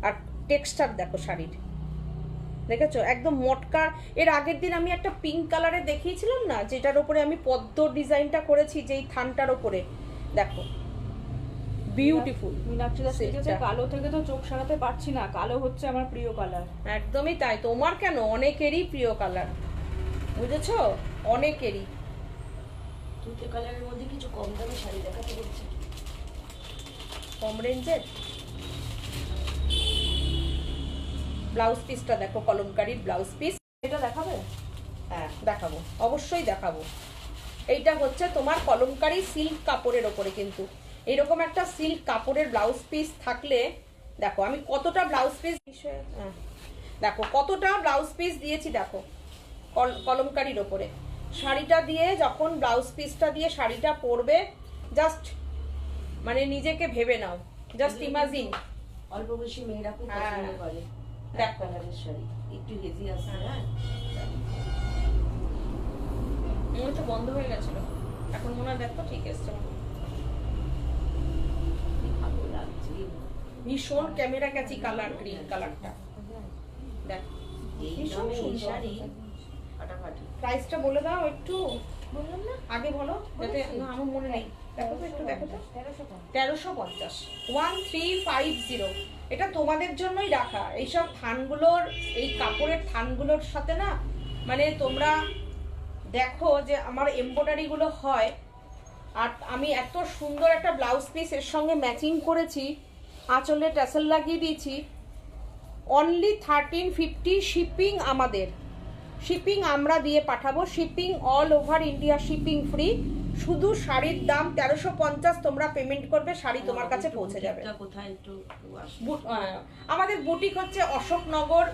আর টেক্সচার দেখো শাড়ির, দেখেছো একদম মটকার। এর আগের দিন আমি একটা পিঙ্ক কালারে দেখিয়েছিলাম না, যেটার উপরে আমি পদ্ম ডিজাইনটা করেছি, যেই থানটার উপরে, দেখো বিউটিফুল। মীনাক্ষী দাস লিখেছে, কালো থেকে তো চোখ সারাতে পারছি না, কালো হচ্ছে আমার প্রিয় কালার। একদমই তাই, তোমার কেন, অনেকেরই প্রিয় কালার, বুঝেছো? অনেকেরই। দুটো কালারের মধ্যে কিছু কম দামে শাড়ি দেখাতে বলছে, কম রেঞ্জের। ব্লাউজ পিসটা দেখো, কলমকারীর ব্লাউজ পিস। এটা দেখাবে? হ্যাঁ দেখাবো, অবশ্যই দেখাবো। এইটা হচ্ছে তোমার কলমকারী সিল্ক কাপড়ের ওপরে, কিন্তু এরকম একটা সিল্ক কাপড়ের ব্লাউজ পিস থাকলে, দেখো আমি কতটা ব্লাউজ পিস, দেখো কতটা ব্লাউজ পিস দিয়েছি, দেখো কলমকারীর ওপরে শাড়িটা দিয়ে, যখন ব্লাউজ পিসটা দিয়ে শাড়িটা পরবে, জাস্ট মানে নিজেকে ভেবে নাও, জাস্ট ইমাজিন। অল্প বেশি মেয়েরা খুব পছন্দ করে এক কালারের শাড়ি, একটু হেজি আছে। হ্যাঁ তো বন্ধ হয়ে গেছিল, এখন মনে হয় দেখো ঠিক এসছে, ভালো লাগছে। ভীষণ ক্যামেরা ক্যাচি কালার, গ্রিন কালারটা দেখো এই ভীষণ দামে এই সুন্দর। শাড়ি ফাটাফাটি। প্রাইসটা বলে দাও একটু, বললাম না আগে বলো, যাতে না আমার মনে নেই। দেখো তো একটু, দেখো তো 1350, 1350। এটা তোমাদের জন্যই রাখা। এইসব থানগুলোর, এই কাপড়ের থানগুলোর সাথে না, মানে তোমরা দেখো যে আমার এমব্রয়ডারিগুলো হয়, আর আমি এত সুন্দর একটা ব্লাউজ পিস এর সঙ্গে ম্যাচিং করেছি, আঁচলে ট্যাসেল লাগিয়ে দিয়েছি। অনলি 1350 শিপিং আমাদের, শিপিং আমরা দিয়ে পাঠাবো, shipping all over India, shipping free. শুধু শাড়ির দাম 1350 তোমরা পেমেন্ট করবে, শাড়ি তোমার কাছে পৌঁছে যাবে। কোথায় একটু আমাদের বুটিক হচ্ছে অশোকনগর,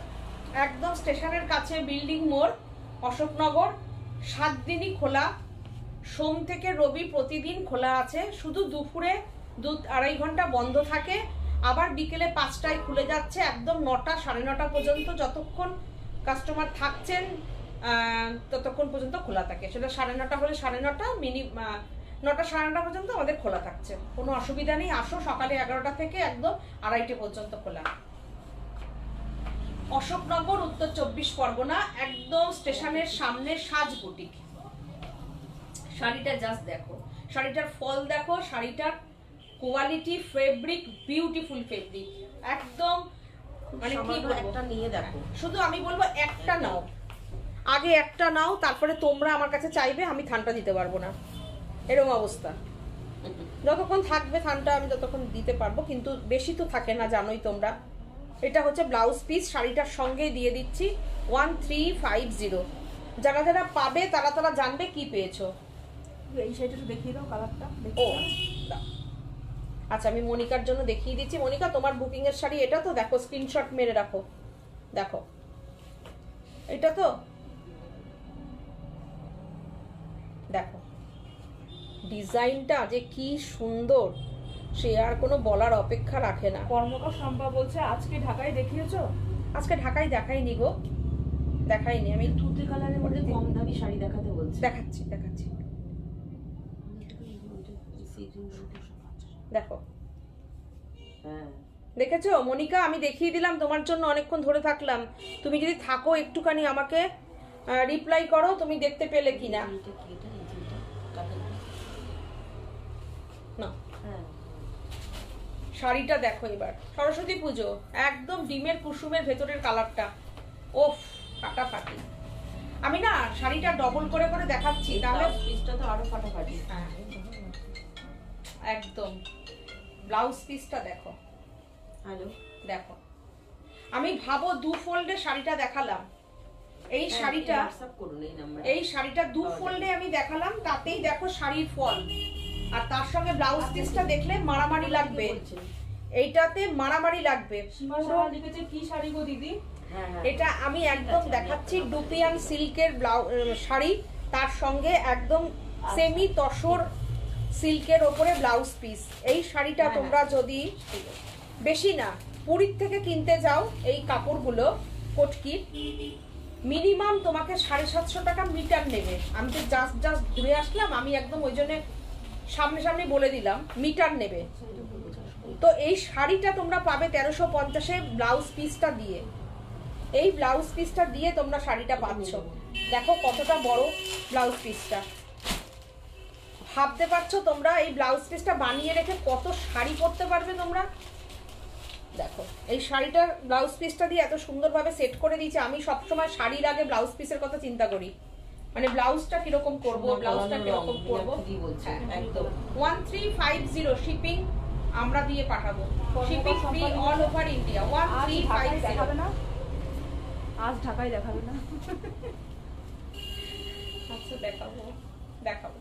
একদম স্টেশনের কাছে, বিল্ডিং মোড়, অশোকনগর। 7 দিনই খোলা, সোম থেকে রবি প্রতিদিন খোলা আছে, শুধু দুপুরে 2-2.5 ঘন্টা বন্ধ থাকে, আবার বিকেলে 5টায় খুলে যাচ্ছে, একদম 9টা 9:30 পর্যন্ত। যতক্ষণ কাস্টমার থাকছেন ততক্ষণ পর্যন্ত খোলা থাকে, সেটা 9:30 হলে 9:30, 9টা 9:30 পর্যন্ত আমাদের খোলা থাকছে, কোনো অসুবিধা নেই। আসো, সকালে 11টা থেকে একদম 2:30 পর্যন্ত খোলা। অশোকনগর, উত্তর 24 পরগনা, একদম স্টেশনের সামনে সাজ বুটিক। শাড়িটা জাস্ট দেখো, শাড়িটার ফল দেখো, শাড়িটার কোয়ালিটি, ফেব্রিক, বিউটিফুল ফেব্রিক, একদম মানে কি বলবো, একটা নিয়ে দেখো। শুধু আমি বলবো একটা নাও, আগে একটা নাও, তারপরে তোমরা আমার কাছে চাইবে, আমি থানটা দিতে পারবো না, এরকম অবস্থা। যতক্ষণ থাকবে থানটা আমি ততক্ষণ দিতে পারবো, কিন্তু বেশি তো থাকে না, জানোই তোমরা। এটা হচ্ছে ব্লাউজ পিস, শাড়িটার সঙ্গে দিয়ে দিচ্ছি 1350। যারা যারা পাবে তারা তারা জানবে কি পেয়েছো। এই শাড়িটা একটু দেখিয়ে দাও, কালারটা ও আচ্ছা, আমি মনিকার জন্য দেখিয়ে দিচ্ছি। মনিকা, তোমার বুকিং এর শাড়ি এটা তো? দেখো, স্ক্রিনশট মেরে রাখো, দেখো এটা তো, দেখো ডিজাইনটা যে কি সুন্দর, সে আর কোনো বলার অপেক্ষা রাখে না। কর্মকার সম্পা বলছে আজকে ঢাকায় দেখিয়েছো? আজকে ঢাকায় দেখাইনি গো, দেখাইনি। আমি তুতে কালারের মধ্যে কম দামি শাড়ি দেখাতে বলছি। দেখাচ্ছি দেখাচ্ছি, দেখো। হ্যাঁ, দেখেছো মনিকা, আমি দেখিয়ে দিলাম, তোমার জন্য অনেকক্ষণ ধরে থাকলাম। তুমি যদি থাকো একটুখানি আমাকে রিপ্লাই করো, তুমি দেখতে পেলে কিনা। না, শাড়িটা দেখো এবার, সরস্বতী পুজো, একদম ডিমের কুসুমের ভেতরের কালারটা, ওফ ফাটাফাটি। আমি না শাড়িটা ডবল করে করে দেখাচ্ছি, তাহলে পিসটা তো আরো ফাটাফাটি। একদম ব্লাউজ পিসটা দেখো, হ্যালো, দেখো। আমি ভাবো 2 ফোল্ডে শাড়িটা দেখালাম, এই শাড়িটা হোয়াটসঅ্যাপ করুন এই নাম্বারে। এই শাড়িটা 2 ফোল্ডে আমি দেখালাম, তাতেই দেখো শাড়ির ফল, আর তার সঙ্গে ব্লাউজ পিসটা দেখলে মারামারি লাগবে, এইটাতে মারামারি লাগবে। সীমা সাহা লিখেছে কি শাড়ি গো দিদি? এটা আমি একদম দেখাচ্ছি, ডুপিয়ান সিল্কের শাড়ি, তার সঙ্গে একদম সেমি তসর সিল্কের ওপরে ব্লাউজ পিস। এই শাড়িটা তোমরা যদি বেশি না পুরীর থেকে কিনতে যাও, এই কাপড়গুলো কটকির, মিনিমাম তোমাকে 750 টাকা মিটার নেবে। আমি তো জাস্ট ঘুরে আসলাম, আমি একদম ওই জন্য সামনে বলে দিলাম মিটার নেবে। তো এই শাড়িটা তোমরা পাবে 1350-এ ব্লাউজ পিসটা দিয়ে, এই ব্লাউজ পিসটা দিয়ে তোমরা শাড়িটা পাচ্ছ। দেখো কতটা বড় ব্লাউজ পিসটা, ভাবতে পারছো তোমরা এই ব্লাউজ পিসটা বানিয়ে রেখে কত শাড়ি পরতে পারবে তোমরা। দেখো এই শাড়িটার ব্লাউজ পিসটা দিয়ে এত সুন্দরভাবে সেট করে দিয়েছে। আমি সবসময় শাড়ির আগে ব্লাউজ পিসের কথা চিন্তা করি, মানে ব্লাউজটা কিরকম করবো, ব্লাউজটা কিরকম করবো। একদম 1350 শিপিং আমরা দিয়ে পাঠাবো, shipping free all over India. 1350 দেখাবে না, আজ ঢাকায় দেখাবে না? আচ্ছা দেখাবো।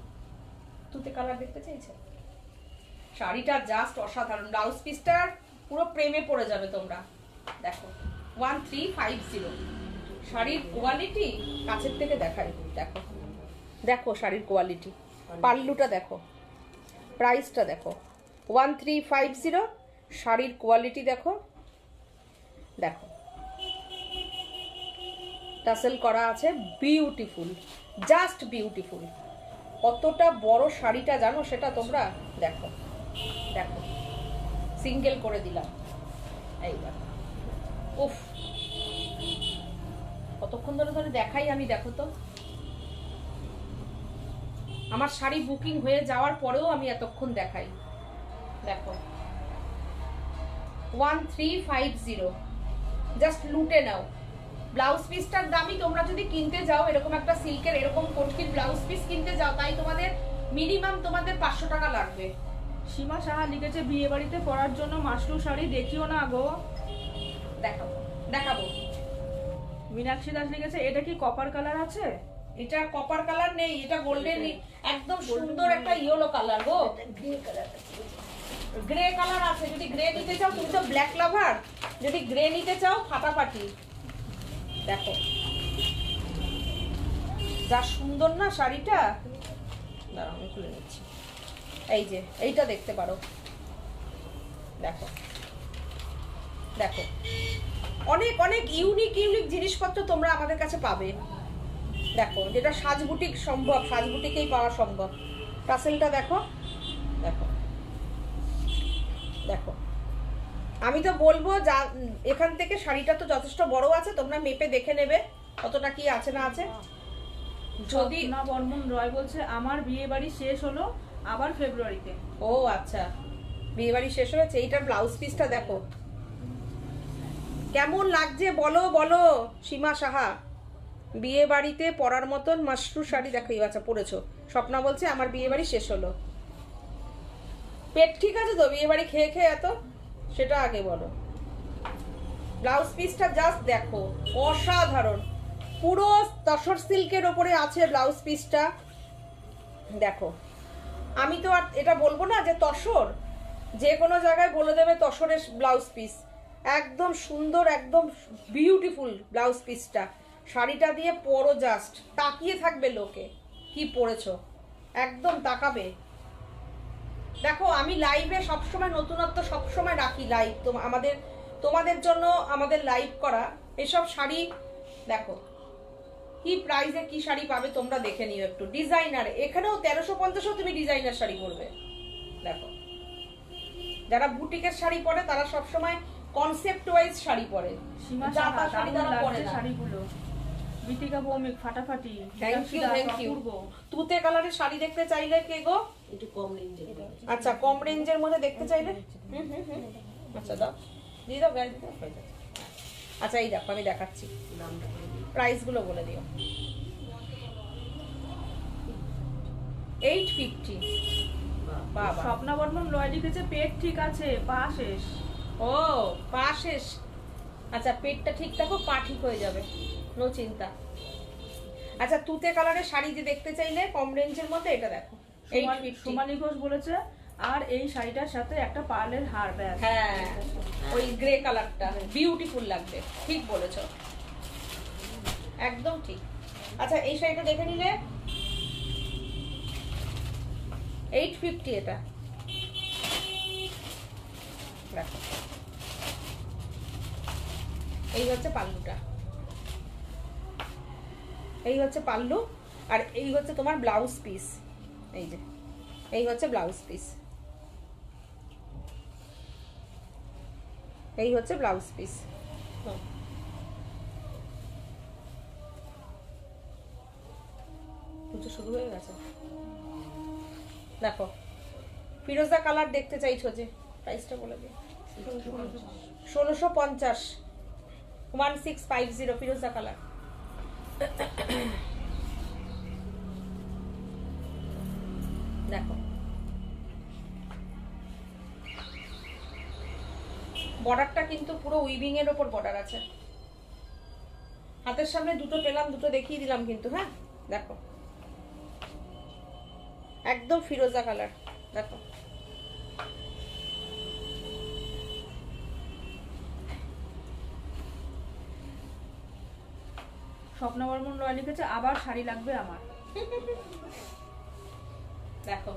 তুতে কালার দেখতে চাইছো? শাড়িটা জাস্ট অসাধারণ, ব্লাউজ পিসটার পুরো প্রেমে পড়ে যাবে তোমরা। দেখো 1350, শাড়ির কোয়ালিটি কাছের থেকে দেখাই, দেখো দেখো শাড়ির কোয়ালিটি, পাল্লুটা দেখো, প্রাইসটা দেখো, 1350, শাড়ির কোয়ালিটি দেখো, দেখো টাসেল করা আছে, বিউটিফুল, জাস্ট বিউটিফুল। কতটা বড় শাড়িটা জানো সেটা তোমরা দেখো, দেখো সিঙ্গেল করে দিলাম এইবার। উফ, কতক্ষণ ধরে দেখাই আমি, দেখো তো আমার শাড়ি বুকিং হয়ে যাওয়ার পরেও আমি এতক্ষণ দেখাই। দেখো 1350, জাস্ট লুটে নাও, ব্লাউজ পিসটার দামই তোমরা যদি কিনতে যাও এরকম একটা সিল্কের এরকম কটকির ব্লাউজ পিস কিনতে যাও, তাই তোমাদের মিনিমাম তোমাদের 500 টাকা লাগবে। সীমা সাহা লিখেছে বিয়ে বাড়িতে পরার জন্য মাশরু শাড়ি দেখিও না গো। দেখাবো দেখাবো। মীনাক্ষী দাস লিখেছে এটা কি কপার কালার আছে? এটা কপার কালার নেই, এটা গোল্ডেন, একদম সুন্দর একটা ইয়েলো কালার গো। গ্রে কালার আছে, যদি গ্রে নিতে চাও, তুমি তো ব্ল্যাক লাভার, যদি গ্রে নিতে চাও ফাটাফাটি। দেখো যা সুন্দর না শাড়িটা, দাঁড়াও আমি খুলে নিচ্ছি। এই যে এইটা দেখতে পারো, দেখো দেখো অনেক অনেক ইউনিক ইউনিক জিনিসপত্র তোমরা আমাদের কাছে পাবে। দেখো যেটা সাজবুটিক সম্ভব, সাজবুটিকেই পাওয়া সম্ভব। টাসেলটা দেখো, দেখো দেখো। আমি তো বলবো যা এখান থেকে শাড়িটা তো যথেষ্ট বড় আছে, তোমরা মেপে দেখে নেবে কতটা কি আছে না আছে। যদি না বর্মন রয় বলছে আমার বিয়ে বাড়ি শেষ হলো আবার ফেব্রুয়ারিতে। ও আচ্ছা, বিয়ে বাড়ি শেষ হয়েছে। এইটার ব্লাউজ পিসটা দেখো কেমন লাগছে, বলো বলো সীমা সাহা। বিয়ে বাড়িতে পরার মতন মাশরু শাড়ি দেখো। আচ্ছা পরেছো, স্বপ্না বলছে আমার বিয়ে বাড়ি শেষ হলো। পেট ঠিক আছে তো বিয়ে বাড়ি খেয়ে খেয়ে এত, সেটা আগে বলো। ব্লাউজ পিসটা জাস্ট দেখো, অসাধারণ, পুরো তসর সিল্কের ওপরে আছে ব্লাউজ পিসটা। দেখো আমি তো আর এটা বলবো না যে তসর, যে কোনো জায়গায় বলে দেবে তসরের ব্লাউজ পিস। একদম সুন্দর, একদম বিউটিফুল ব্লাউজ পিসটা। শাড়িটা দিয়ে পরো, জাস্ট তাকিয়ে থাকবে লোকে কি পরেছো, একদম তাকাবে। দেখো আমি লাইভে সবসময় নতুনত্ব সবসময় রাখি, লাইভ তো আমাদের তোমাদের জন্য আমাদের লাইভ করা। এসব শাড়ি দেখো কি প্রাইসে কি শাড়ি পাবে তোমরা দেখে নিও একটু। ডিজাইনার এখানেও 1350 তুমি ডিজাইনার শাড়ি পরবে। দেখো যারা বুটিকের শাড়ি পরে তারা সবসময় কনসেপ্ট ওয়াইজ শাড়ি পরে, সীমা জামা সাহা শাড়ি দারুণ তারা পরে লাগছে না। শাড়িগুলো। বিতিকা ভৌমিক ফাটাফাটি। Thank you Meenakshi Das, thank you. অপূর্ব। তুতে কালারের শাড়ি দেখতে চাইলে কে গো? একটু কম রেঞ্জের। আচ্ছা কম রেঞ্জের মধ্যে দেখতে চাইলে আচ্ছা দাও, দিয়ে দাও, গায়ে দিয়ে দাও, হয়ে যাবে। আচ্ছা এই দেখো আমি দেখাচ্ছি, নামটা প্রাইস গুলো বলে দিও। 850। বাবা, স্বপ্না বর্মন রয় লিখেছে পেট ঠিক আছে পা শেষ। ও পা শেষ। আচ্ছা পেটটা ঠিক থাকো, পা ঠিক হয়ে যাবে, নো চিন্তা। আচ্ছা তুতে কালারের শাড়ি যে দেখতে চাইলে কম রেঞ্জের মধ্যে এটা দেখো 850। সোমালি ঘোষ বলেছে আর এই শাড়িটার সাথে একটা পার্লের হার ব্যাস। হ্যাঁ ওই গ্রে কালারটা বিউটিফুল লাগবে, ঠিক বলেছো, একদম ঠিক। আচ্ছা এই শাড়িটা দেখে নিলে 850 এটা দেখো। এই হচ্ছে পাল্লুটা, এই হচ্ছে পাল্লু, আর এই হচ্ছে তোমার ব্লাউজ পিস। এই যে এই হচ্ছে ব্লাউজ পিস, এই হচ্ছে ব্লাউজ পিস। পুজো শুরু হয়ে গেছে। দেখো ফিরোজা কালার দেখতে চাইছো যে, প্রাইসটা বলে দিই। 1650, 1650 ফিরোজা কালার। দেখো বর্ডারটা কিন্তু পুরো উইভিং এর উপর বর্ডার আছে। হাতের সামনে দুটো পেলাম, দুটো দেখিয়ে দিলাম কিন্তু। হ্যাঁ দেখো একদম ফিরোজা কালার, দেখো স্বপ্না বর্মন রয় লিখেছে আবার শাড়ি লাগবে আমার। দেখো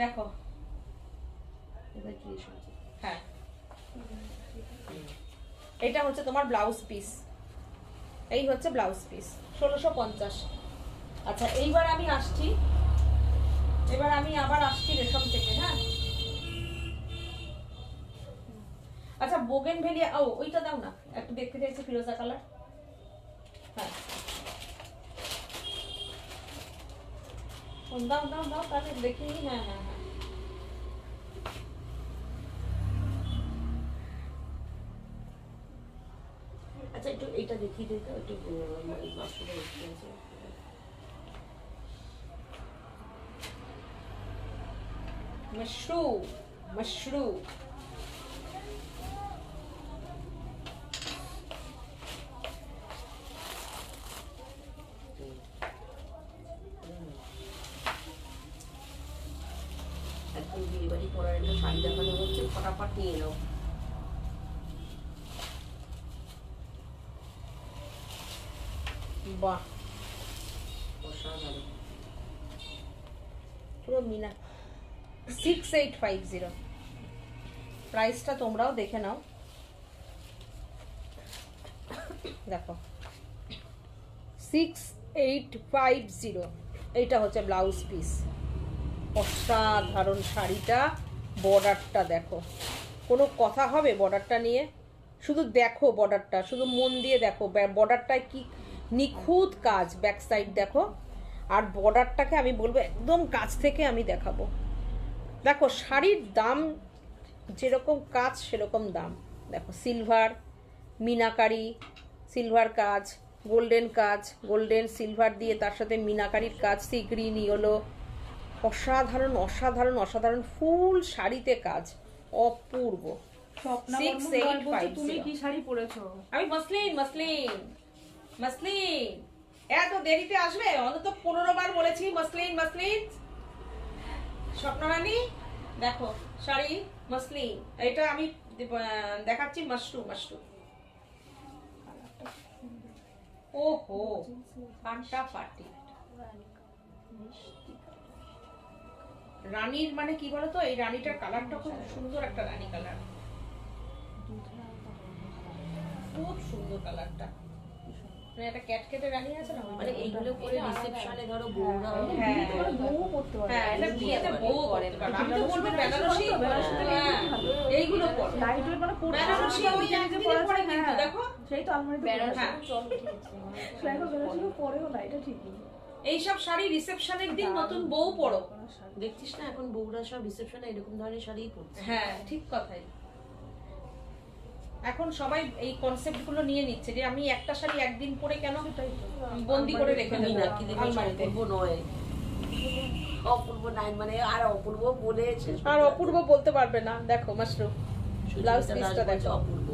দেখো এবার কি এসেছে? হ্যাঁ এটা হচ্ছে তোমার ব্লাউজ পিস, এই হচ্ছে ব্লাউজ পিস 1650। আচ্ছা এইবার আমি আসছি, এবার আমি আবার আসছি রেশম থেকে। হ্যাঁ আচ্ছা বোগেনভেলিয়া, ও ওইটা দাও না, একটু দেখতে চাইছি ফিরোজা কালার। হ্যাঁ দাও দাও দাও, তাহলে দেখি। হ্যাঁ হ্যাঁ হ্যাঁ একটু এটা দেখিয়ে দিতে একটু মাশরুমের আছে মাশরুম মাশরুম এখন বিয়ে বাড়ি করার একটা শাড়ি দেখানো হচ্ছে, ফটাফট নিয়ে নাও। বাহ, অসাধারণ। পুরো মিনা 6850। প্রাইসটা তোমরাও দেখে নাও, দেখো 6850। এইটা হচ্ছে ব্লাউজ পিস। অসাধারণ শাড়িটা, বর্ডারটা দেখো, কোনো কথা হবে বর্ডারটা নিয়ে? শুধু দেখো বর্ডারটা, শুধু মন দিয়ে দেখো বর্ডারটায় কি নিখুঁত কাজ। ব্যাক সাইড দেখো, আর বর্ডারটাকে আমি বলবো একদম কাছ থেকে আমি দেখাবো। দেখো শাড়ির দাম যেরকম কাজ সেরকম দাম। দেখো সিলভার মিনাকারি, সিলভার কাজ, গোল্ডেন কাজ, গোল্ডেন সিলভার দিয়ে তার সাথে মিনাকারির কাজ, সি গ্রিন ইয়েলো, অসাধারণ অসাধারণ অসাধারণ ফুল শাড়িতে কাজ, অপূর্ব। স্বপ্না 6850 তুমি কি শাড়ি পরেছো? আমি মসলিন মসলিন মসলিন। এত দেরিতে আসবে? অন্তত 15 বার বলেছি মসলিন মসলিন। স্বপ্নরানী দেখো শাড়ি মসলিন, এটা আমি দেখাচ্ছি মাশরুম মাশরুম। ওহো ফাটাফাটি। রানীর মানে কি বলতো, এই রানীটার কালারটা খুব সুন্দর, একটা রানী কালার, খুব সুন্দর কালারটা। মানে একটা ক্যাটকেটে রানী আছে না, মানে এইগুলো করে রিসেপশনে ধরো বউরা, হ্যাঁ বউ পরতে পারে। হ্যাঁ এটা বিয়েতে বউ করে। আমি তো বলবো বেনারসি, এইগুলো পর লাইট ওয়েট মানে পরতে বেনারসি ওই একদিনে পরে কিন্তু দেখো, সেই তো আলমারিতে হ্যাঁ বেনারসি পরেও না, এটা ঠিকই। এইসব শাড়ি রিসেপশনের দিন নতুন বউ পরো। দেখছিস না এখন বউরা সব রিসেপশনে এরকম ধরনের শাড়িই পরছে। হ্যাঁ ঠিক কথাই, এখন সবাই এই কনসেপ্ট গুলো নিয়ে নিচ্ছে যে আমি একটা শাড়ি একদিন পরে কেন বন্দি করে রেখে দেবো মীনাক্ষী দেখে আলমারিতে। অপূর্ব নয়, অপূর্ব নাই মানে আর অপূর্ব বলে শেষ আর অপূর্ব বলতে পারবে না। দেখো মাশরুম ব্লাউজ পিসটা দেখো, অপূর্ব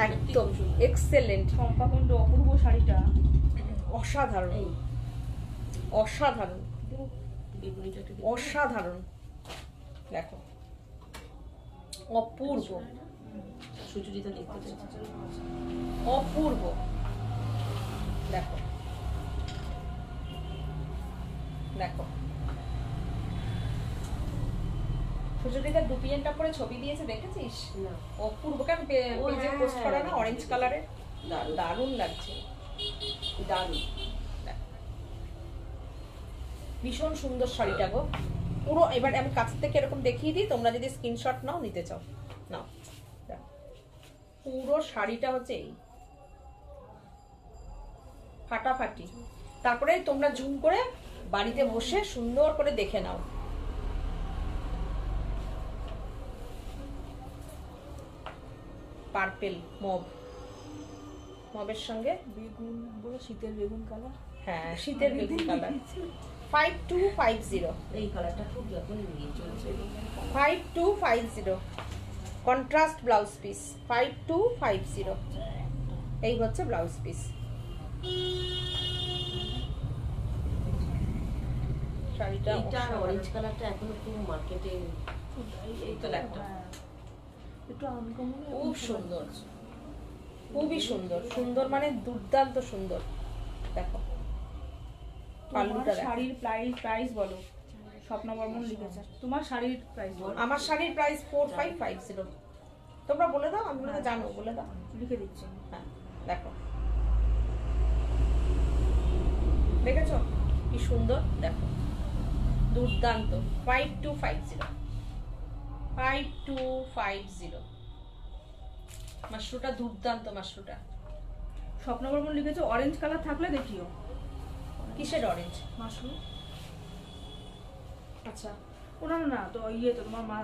একদম এক্সেলেন্ট, সম্পাকুণ্ড অপূর্ব শাড়িটা, অসাধারণ অসাধারণ বেগুনিটা একটু অসাধারণ। দেখো অপূর্ব সুচরিতা দেখতে চাই। অপূর্ব। দেখো দেখো সুচরিতার দুপিয়েনটা পরে ছবি দিয়েছে, দেখেছিস? না অপূর্ব। কেন পেজে পোস্ট করা না অরেঞ্জ কালারের, দারুণ লাগছে, দারুণ। ভীষণ সুন্দর শাড়িটা গো পুরো। এবার আমি কাছ থেকে এরকম দেখিয়ে দিই, তোমরা যদি স্ক্রিনশট নাও নিতে চাও নাও। দেখো, পুরো শাড়িটা হচ্ছে এই ফাটাফাটি। তারপরে তোমরা জুম করে বাড়িতে বসে সুন্দর করে দেখে নাও। পার্পেল মব, মবের সঙ্গে বেগুন বলো, শীতের বেগুন কালার। হ্যাঁ শীতের বেগুন কালার। 5250 এই কালারটা খুব এখন নিয়ে চলছে। 5250 কন্ট্রাস্ট ব্লাউজ পিস 5250। এই হচ্ছে ব্লাউজ পিস। শাড়িটা এইটা আর অরেঞ্জ কালারটা এখনো খুব মার্কেটে এই তো একটা একটু আনকমন, খুব সুন্দর, খুবই সুন্দর। সুন্দর মানে দুর্দান্ত সুন্দর। দেখো পাল্লুটা দেখো। শাড়ির প্রাইস বলো। স্বপ্না বর্মন লিখেছে, তোমার শাড়ির প্রাইস বলো। আমার শাড়ির প্রাইস 4550। তোমরা বলে দাও, আমি বলে জানো, বলে দাও। লিখে দিচ্ছি। হ্যাঁ দেখো, দেখেছো কি সুন্দর? দেখো দুর্দান্ত। 5250 5250 মাশরুটা দুর্দান্ত। মাশরুটা স্বপ্না বর্মন লিখেছে অরেঞ্জ কালার থাকলে দেখিও। কিসের অরেঞ্জ? মাশরুম। আচ্ছা ও না না তো ইয়ে তো তোমার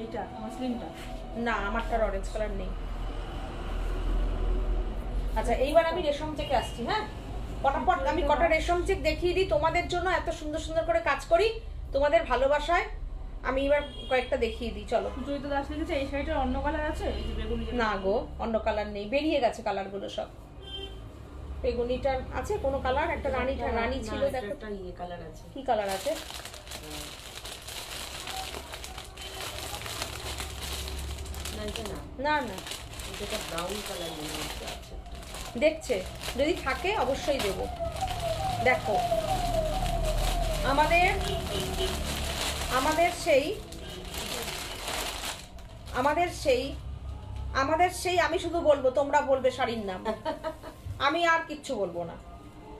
এইটা মাসলিনটা। না, আমারটার অরেঞ্জ কালার নেই। আচ্ছা এইবার আমি রেশম চেকে আসছি। হ্যাঁ, পটাপট আমি কটা রেশম চেক দেখিয়ে দিই তোমাদের জন্য। এত সুন্দর সুন্দর করে কাজ করি তোমাদের ভালোবাসায়। আমি এবার কয়েকটা দেখিয়ে দিই, চলো। সুচরিতা দাস লিখেছে এই শাড়িটার অন্য কালার আছে, এই যে বেগুনি। না গো, অন্য কালার নেই, বেরিয়ে গেছে কালারগুলো সব। বেগুনিটার আছে কোনো কালার? একটা রানী ছিল, না, দেখো একটা ইয়ে কালার আছে। কি কালার আছে? না এটা না, না না, এটা ব্রাউন কালার মনে হচ্ছে আছে। দেখছে, যদি থাকে অবশ্যই দেব। দেখো আমাদের আমাদের সেই আমাদের সেই আমাদের সেই আমি শুধু বলবো, তোমরা বলবে শাড়ির নাম, আমি আর কিচ্ছু বলবো না।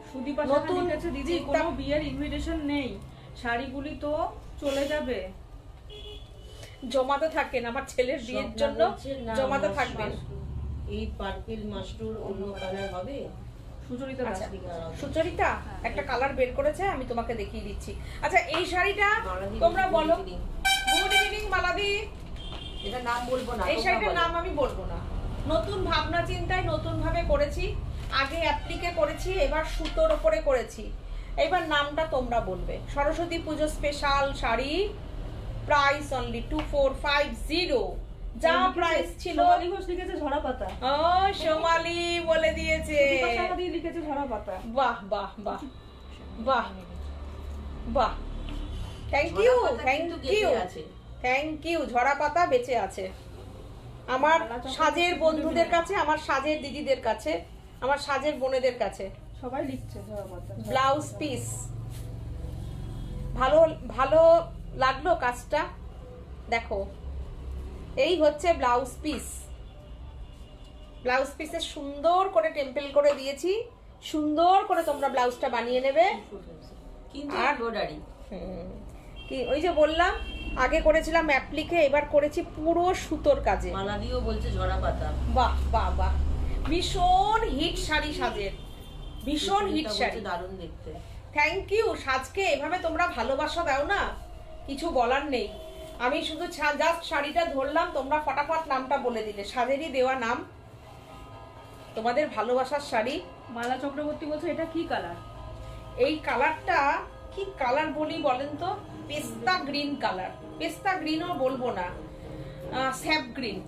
সুদীপা নতুন সাহা লিখেছে দিদি চিন্তা- কোনো বিয়ের ইনভিটেশন নেই, শাড়িগুলি তো চলে যাবে। জমাতে থাকেন আমার ছেলের বিয়ের স্বপ্না জন্য, বলছে, না, জমাতে আমার থাকবেন। এই পার্পল মাস্টুর অন্য কালার হবে। সুচরিতা দাস আচ্ছা, লিখেছে। সুচরিতা একটা কালার বের করেছে, আমি তোমাকে দেখিয়ে দিচ্ছি। আচ্ছা এই শাড়িটা মালাদি, তোমরা good বলো। evening। Good evening Maladi. এটা নাম বলবো না, এই তোমরা শাড়িটার বলো। নাম আমি বলবো না। নতুন ভাবনা চিন্তায় নতুন ভাবে করেছি। আগে অ্যাপ্লিকে করেছি, এবার সুতোর উপরে করেছি। এবার নামটা তোমরা বলবে। সরস্বতী পুজো স্পেশাল শাড়ি, প্রাইস অনলি 2450। যা প্রাইস ছিল। সোমালি ঘোষ লিখেছে ঝরা পাতা। ও সোমালি বলে দিয়েছে। সুদীপা সাহা দিয়ে লিখেছে ঝরা পাতা। বাহ বাহ বাহ বাহ বাহ, থ্যাংক ইউ, ঝরা পাতা থ্যাংক কিন্তু ইউ, গেঁথে আছে। Thank you. ঝরা পাতা বেঁচে আছে আমার সাজের বন্ধুদের কাছে, আমার সাজের দিদিদের কাছে, আমার সাজের বোনেদের কাছে। সবাই লিখছে ঝরা পাতা। ব্লাউজ পিস ভালো ভালো লাগলো কাজটা। দেখো এই হচ্ছে ব্লাউজ পিস। ব্লাউজ পিসে সুন্দর করে টেম্পল করে দিয়েছি। সুন্দর করে তোমরা ব্লাউজটা বানিয়ে নেবে। কিন্তু আর এমব্রয়ডারি কি ওই যে বললাম, আগে করেছিলাম অ্যাপ্লিকে, এবার করেছি পুরো সুতোর কাজে। মালাদিও বলছে ঝরা পাতা। বাহ বাহ বাহ, ভীষণ হিট শাড়ি সাজের, ভীষণ হিট বলছে শাড়ি। দারুণ দেখতে। Thank you. সাজকে এভাবে তোমরা ভালোবাসা দাও না, কিছু বলার নেই। আমি শুধু জাস্ট শাড়িটা ধরলাম, তোমরা ফটাফট নামটা বলে দিলে। সাজেরই দেওয়া নাম, তোমাদের ভালোবাসার শাড়ি। মালা চক্রবর্তী বলছে এটা কি কালার? এই কালারটা কি কালার বলি বলেন তো? পেস্তা গ্রিন কালার। পেস্তা গ্রিনও বলবো না, sap green.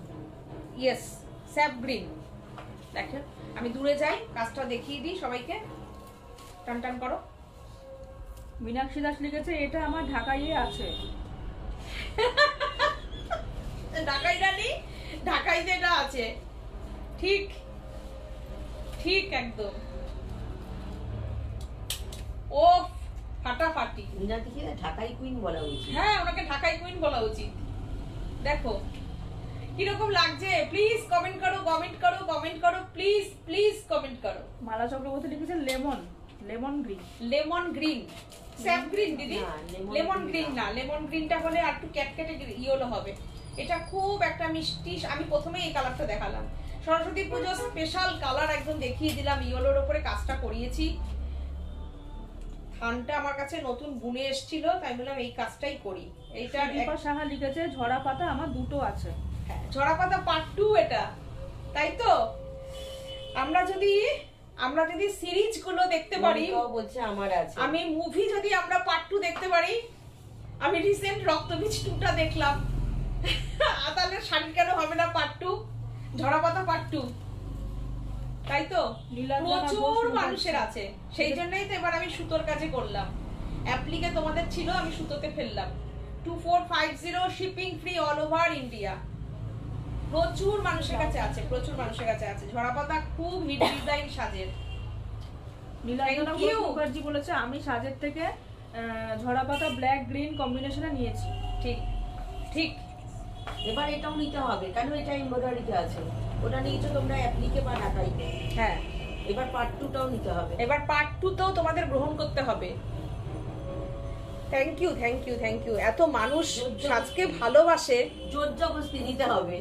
Yes, sap green. দেখেন আমি দূরে যাই, কাজটা দেখিয়ে দিই সবাইকে। টান টান করো। মীনাক্ষী দাস লিখেছে এটা আমার ঢাকাইয়ে আছে। ঢাকাই রানী, ঢাকাই যেটা আছে, ঠিক ঠিক একদম। ও ফাটাফাটি। মিনাদিকে ঢাকাই কুইন বলা উচিত। হ্যাঁ, ওনাকে ঢাকাই কুইন বলা উচিত। দেখো কিরকম লাগছে, প্লিজ কমেন্ট করো, কমেন্ট করো, কমেন্ট করো, প্লিজ প্লিজ কমেন্ট করো। মালা চক্রবর্তী লিখেছে lemon, lemon green. Lemon green, sap green দিদি। না, lemon লেমন green গ্রিন না, লেমন গ্রিনটা হলে আর একটু ক্যাটকেটে ইয়েলো হবে। এটা খুব একটা মিষ্টি। আমি প্রথমে এই কালারটা দেখালাম, সরস্বতী পুজো স্পেশাল কালার একদম দেখিয়ে দিলাম। ইয়েলোর উপরে কাজটা করিয়েছি। থানটা আমার কাছে নতুন বুনে এসেছিল, তাই বললাম এই কাজটাই করি। এইটা সুদীপা সাহা লিখেছে ঝরা পাতা আমার দুটো আছে। ঝরা পাতা পার্ট 2 এটা, তাই তো? আমরা যদি সিরিজ গুলো দেখতে পারি, মনিকাও বলছে আমার আছে। আমি মুভি যদি আমরা পার্ট 2 দেখতে পারি, আমি রিসেন্ট রক্তবীজ 2টা দেখলাম, তাহলে শাড়ি কেন হবে না পার্ট 2? ঝরা পাতা পার্ট 2, তাই তো? নীলাঞ্জনা ঘোষ প্রচুর লিখেছে। মানুষের আছে, সেই জন্যই তো এবার আমি সুতোর কাজে করলাম। অ্যাপ্লিকে তোমাদের ছিল, আমি সুতোতে ফেললাম। 2450 shipping free all over India. প্রচুর মানুষের কাছে আছে, প্রচুর মানুষের কাছে আছে। ঝরা পাতা খুব হিট ডিজাইন সাজের। Nilanjana Thank Ghosh you. মুখার্জি বলেছে আমি সাজের থেকে ঝরা পাতা ব্ল্যাক গ্রিন কম্বিনেশনে নিয়েছি। ঠিক ঠিক। এবার এটাও নিতে হবে, কেন এটা এমব্রয়ডারিতে আছে। ওটা নিয়েছো তোমরা অ্যাপ্লিকে বা ঢাকাইতে। হ্যাঁ, এবার পার্ট 2টাও নিতে হবে। এবার পার্ট 2 তেও তোমাদের গ্রহণ করতে হবে। Thank you, thank you, thank you. এত মানুষ সাজকে ভালোবাসে, জোর জবরদস্তি নিতে হবে।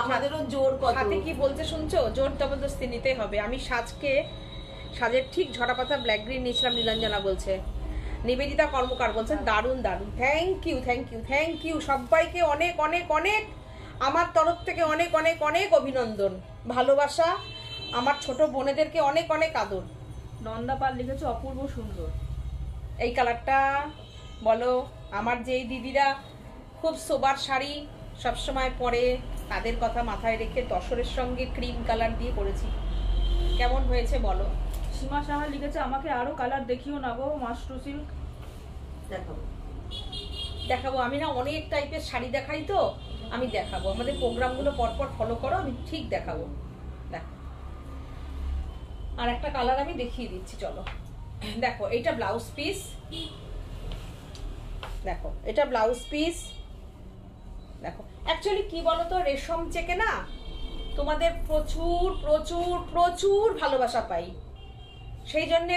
আমাদেরও জোর কত। সাথে কি বলতে শুনছো? জোর জবরদস্তি নিতে হবে। আমি সাজের ঠিক ঝরা পাতা ব্ল্যাক গ্রিন নিয়েছিলাম, নীলাঞ্জনা বলছে। নিবেদিতা কর্মকার বলছেন দারুণ দারুণ। Thank you, thank you, thank you. সবাইকে অনেক অনেক অনেক আমার তরফ থেকে অনেক অনেক অনেক অভিনন্দন, ভালোবাসা। আমার ছোট বোনেদেরকে অনেক অনেক আদর। নন্দা পাল লিখেছে অপূর্ব সুন্দর। এই কালারটা বলো, আমার যেই দিদিরা খুব সোবার শাড়ি সবসময় পরে তাদের কথা মাথায় রেখে তসরের সঙ্গে ক্রিম কালার দিয়ে করেছি। কেমন হয়েছে বলো? সীমা সাহা লিখেছে আমাকে আরো কালার দেখিও না গো মাস্টার সিল্ক। দেখাবো দেখাবো, আমি না অনেক টাইপের শাড়ি দেখাই তো, আমি দেখাবো। আমাদের প্রোগ্রামগুলো পরপর ফলো করো, আমি ঠিক দেখাবো। দেখো আর একটা কালার আমি দেখিয়ে দিচ্ছি, চলো। দেখো এটা ব্লাউজ পিস, দেখো এটা ব্লাউজ পিস। দেখো অ্যাকচুয়ালি কি বলো তো, রেশম চেকে না তোমাদের প্রচুর প্রচুর প্রচুর ভালোবাসা পাই, সেই জন্যে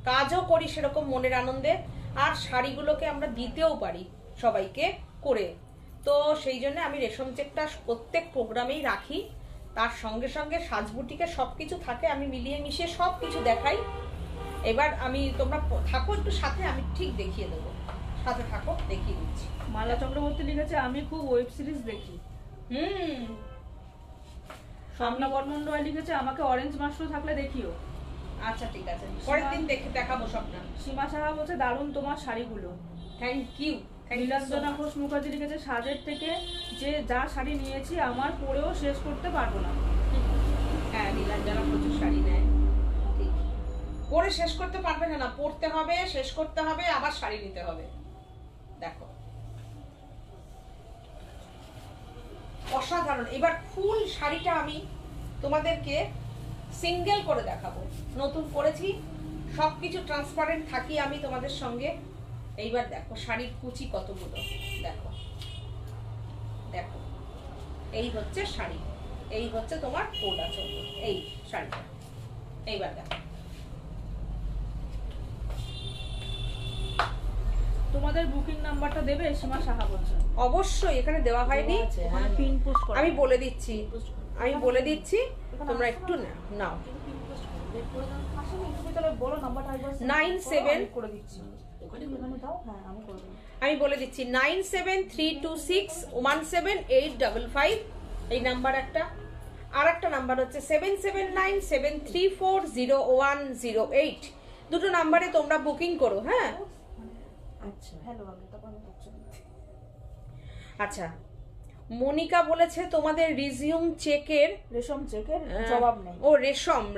কাজও করি সেরকম মনের আনন্দে, আর শাড়িগুলোকে আমরা দিতেও পারি সবাইকে করে। তো সেই জন্য আমি রেশম চেকটা প্রত্যেক প্রোগ্রামেই রাখি, তার সঙ্গে সঙ্গে সাজবুটিকে সব কিছু থাকে, আমি মিলিয়ে মিশিয়ে সব কিছু দেখাই। এবার আমি তোমরা থাকো একটু সাথে, আমি ঠিক দেখিয়ে দেবো, সাথে থাকো দেখিয়ে দিচ্ছি। মালা চক্রবর্তী লিখেছে আমি খুব ওয়েব সিরিজ দেখি। স্বপ্না বর্মন রয় লিখেছে আমাকে অরেঞ্জ মাশরুম থাকলে দেখিও। আচ্ছা ঠিক আছে, পরের দিন দেখাবো স্বপ্না। সীমা সাহা বলছে দারুণ তোমার শাড়িগুলো। Thank you. নীলাঞ্জনা ঘোষ মুখার্জি লিখেছে সাজের থেকে যা শাড়ি নিয়েছি আমার পরেও শেষ করতে পারবো না। হ্যাঁ, নীলাঞ্জনা প্রচুর শাড়ি নেয়, ঠিক। পরে শেষ করতে পারবে না, পরতে হবে, শেষ করতে হবে, আবার শাড়ি নিতে হবে। দেখো অসাধারণ। এবার ফুল শাড়িটা আমি তোমাদেরকে সিঙ্গেল করে দেখাবো, নতুন করেছি, সবকিছু ট্রান্সপারেন্ট থাকি আমি তোমাদের সঙ্গে। এইবার দেখো শাড়ির কুচি কতগুলো, দেখো দেখো, এই হচ্ছে শাড়ি, এই হচ্ছে তোমার কোট আছে, এই শাড়িটা। এইবার দেখো তোমাদের বুকিং নাম্বারটা দেবে? সীমা সাহা বলছেন অবশ্যই, এখানে দেওয়া হয়নি, ওখানে পিন পোস্ট করা। আমি বলে দিচ্ছি, তোমরা একটু নাও। 97 করে দিচ্ছি, আমি বলে দিচ্ছি 9732617855, এই নাম্বার একটা। আর একটা নাম্বার হচ্ছে 7797340108, দুটো নাম্বারে তোমরা বুকিং করো। হ্যাঁ আচ্ছা আচ্ছা, মনিকা বলেছে তোমাদের রিজিউম চেকের রেশম চেকের জবাব নেই। ও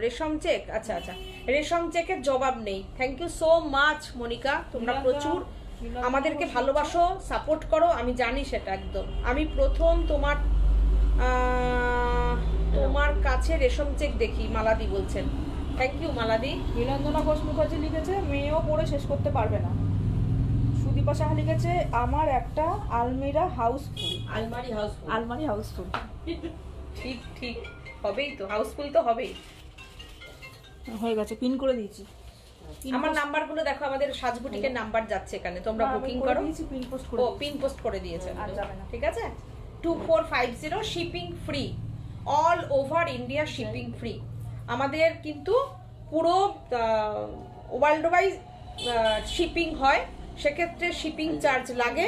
রেশম চেক, আচ্ছা আচ্ছা, রেশম চেকের জবাব নেই। Thank you so much Monika, তোমরা প্রচুর আমাদেরকে ভালোবাসো, সাপোর্ট করো, আমি জানি সেটা একদম। আমি প্রথম তোমার কাছে রেশম চেক দেখি, মালাদি বলছেন। Thank you Maladi. নীলাঞ্জনা ঘোষ মুখার্জি লিখেছে মেয়েও পড়ে শেষ করতে পারবে না। সুদীপা সাহা লিখেছে আমার একটা আলমিরা হাউসফুল। আলমারি হাউসফুল। ঠিক ঠিক, হবেই তো, হাউসফুল তো হবেই। হয়ে গেছে, পিন করে দিয়েছি। আমার নাম্বারগুলো দেখো, আমাদের সাজবুটিকের নাম্বার যাচ্ছে এখানে, তোমরা বুকিং করো। পিন পোস্ট ও পিন পোস্ট করে দিয়েছে, আর যাবে না। ঠিক আছে। 2450 shipping free, all over India shipping free. আমাদের কিন্তু পুরো ওয়ার্ল্ড ওয়াইজ শিপিং হয়, সেক্ষেত্রে শিপিং চার্জ লাগে,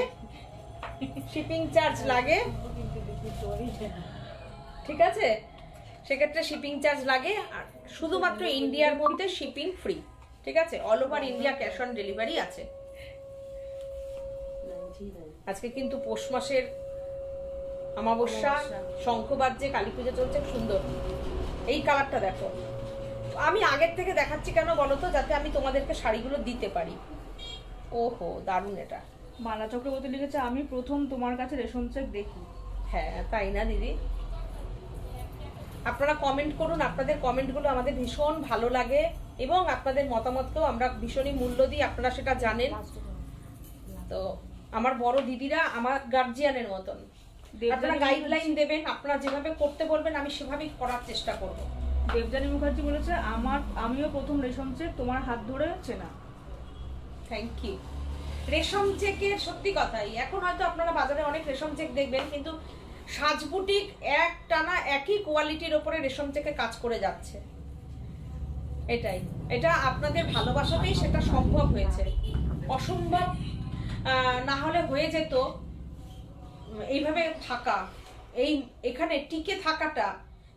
ঠিক আছে, সেক্ষেত্রে শিপিং চার্জ লাগে। আর শুধুমাত্র ইন্ডিয়ার মধ্যে শিপিং ফ্রি, ঠিক আছে। All over India cash on delivery আছে। আজকে কিন্তু পৌষ মাসের অমাবস্যা, শঙ্খ বাজছে, কালী পুজো চলছে, সুন্দর। এই কালারটা দেখো, আমি আগের থেকে দেখাচ্ছি কেন বলো তো, যাতে আমি তোমাদেরকে শাড়িগুলো দিতে পারি। ওহো দারুণ এটা। মালা চক্রবর্তী লিখেছে আমি প্রথম তোমার কাছে রেশম চেক দেখি। হ্যাঁ তাই না দিদি, আপনারা কমেন্ট করুন, আপনাদের কমেন্টগুলো আমাদের ভীষণ ভালো লাগে এবং আপনাদের মতামতকেও আমরা ভীষণই মূল্য দিই, আপনারা সেটা জানেন। তো আমার বড় দিদিরা আমার গার্জিয়ানের মতন, আপনারা গাইডলাইন দেবেন, আপনারা যেভাবে করতে বলবেন আমি সেভাবেই করার চেষ্টা করব। দেবযানী মুখার্জি বলেছে আমিও প্রথম রেশম চেক তোমার হাত ধরে চেনা। Thank you. রেশম চেকের সত্যি কথাই, এখন হয়তো আপনারা বাজারে অনেক রেশম চেক দেখবেন, কিন্তু সাজবুটিক এক টানা একই কোয়ালিটির ওপরে রেশম চেকে কাজ করে যাচ্ছে। এটা আপনাদের ভালোবাসাতেই সেটা সম্ভব হয়েছে, অসম্ভব না হলে হয়ে যেত এইভাবে থাকা, এখানে টিকে থাকাটা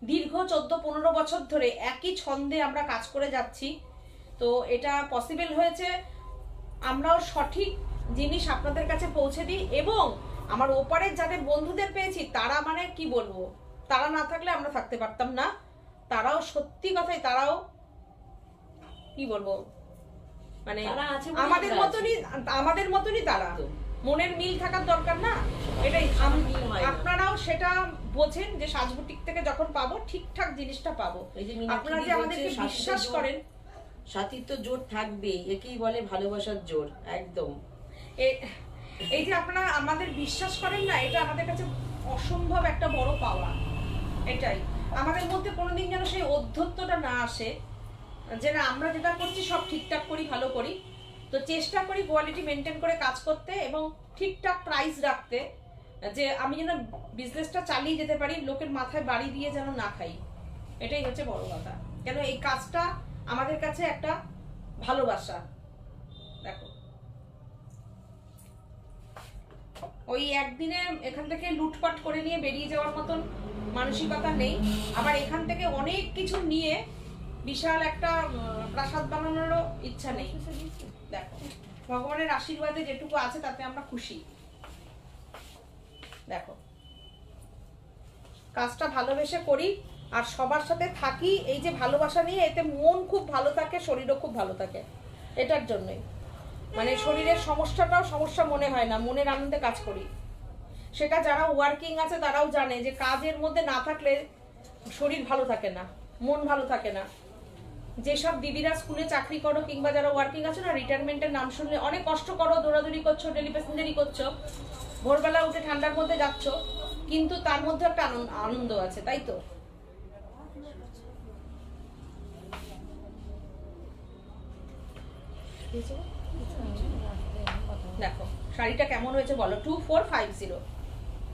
দীর্ঘ 14-15 বছর ধরে একই ছন্দে আমরা কাজ করে যাচ্ছি। তো এটা পসিবল হয়েছে আমরাও সঠিক জিনিস আপনাদের কাছে পৌঁছে দিই, এবং আমার ওপারের যাদের বন্ধুদের পেয়েছি তারা মানে কি বলবো, তারা না থাকলে আমরা থাকতে পারতাম না। তারাও সত্যি কথাই, তারাও কি বলবো মানে তারা আছে বলেই আমাদের মতনই তারা। মনের মিল থাকার দরকার না, এটাই আপনারাও সেটা বোঝেন যে সাজবুটিক থেকে যখন পাবো ঠিকঠাক জিনিসটা পাবো। আপনারা যে আমাদেরকে বিশ্বাস করেন, সাথীর তো জোর থাকবে, একেই বলে ভালোবাসার জোর। একদম এই যে আপনারা আমাদের বিশ্বাস করেন না, এটা আমাদের কাছে অসম্ভব একটা বড় পাওয়া। এটাই আমাদের মধ্যে কোনোদিন যেন সেই অধ্যত্বটা না আসে যে না আমরা যেটা করছি সব ঠিকঠাক করি, ভালো করি। তো চেষ্টা করি কোয়ালিটি মেনটেন করে কাজ করতে এবং ঠিকঠাক প্রাইস রাখতে, যে আমি যেন বিজনেসটা চালিয়ে যেতে পারি, লোকের মাথায় বাড়ি দিয়ে যেন না খাই। এটাই হচ্ছে বড় কথা। কেন এই কাজটা আমাদের কাছে একটা ভালোবাসা। দেখো ওই একদিনে এখান থেকে লুটপাট করে নিয়ে বেরিয়ে যাওয়ার মতন মানসিকতা নেই। আবার এখান থেকে অনেক কিছু নিয়ে বিশাল একটা প্রাসাদ বানানোরও ইচ্ছা নেই। দেখো ভগবানের আশীর্বাদে যেটুকু আছে তাতে আমরা খুশি। দেখো কাজটা ভালোবেসে করি আর সবার সাথে থাকি, এই যে ভালোবাসা নিয়ে, এতে মন খুব ভালো থাকে, শরীরও খুব ভালো থাকে। এটার জন্যই মানে শরীরের সমস্যাটাও সমস্যা মনে হয় না, মনের আনন্দে কাজ করি। সেটা যারা ওয়ার্কিং আছে তারাও জানে যে কাজের মধ্যে না থাকলে শরীর ভালো থাকে না, মন ভালো থাকে না। যেসব দিদিরা স্কুলে চাকরি করো কিংবা যারা ওয়ার্কিং আছো না, রিটায়ারমেন্টের নাম শুনলে অনেক কষ্ট করো, দৌড়াদৌড়ি করছো, ডেলি প্যাসেঞ্জারি করছো, ভোরবেলা উঠে ঠান্ডার মধ্যে যাচ্ছ, কিন্তু তার মধ্যে একটা আনন্দ আছে, তাই তো? দেখো শাড়িটা কেমন হয়েছে বলো। 2450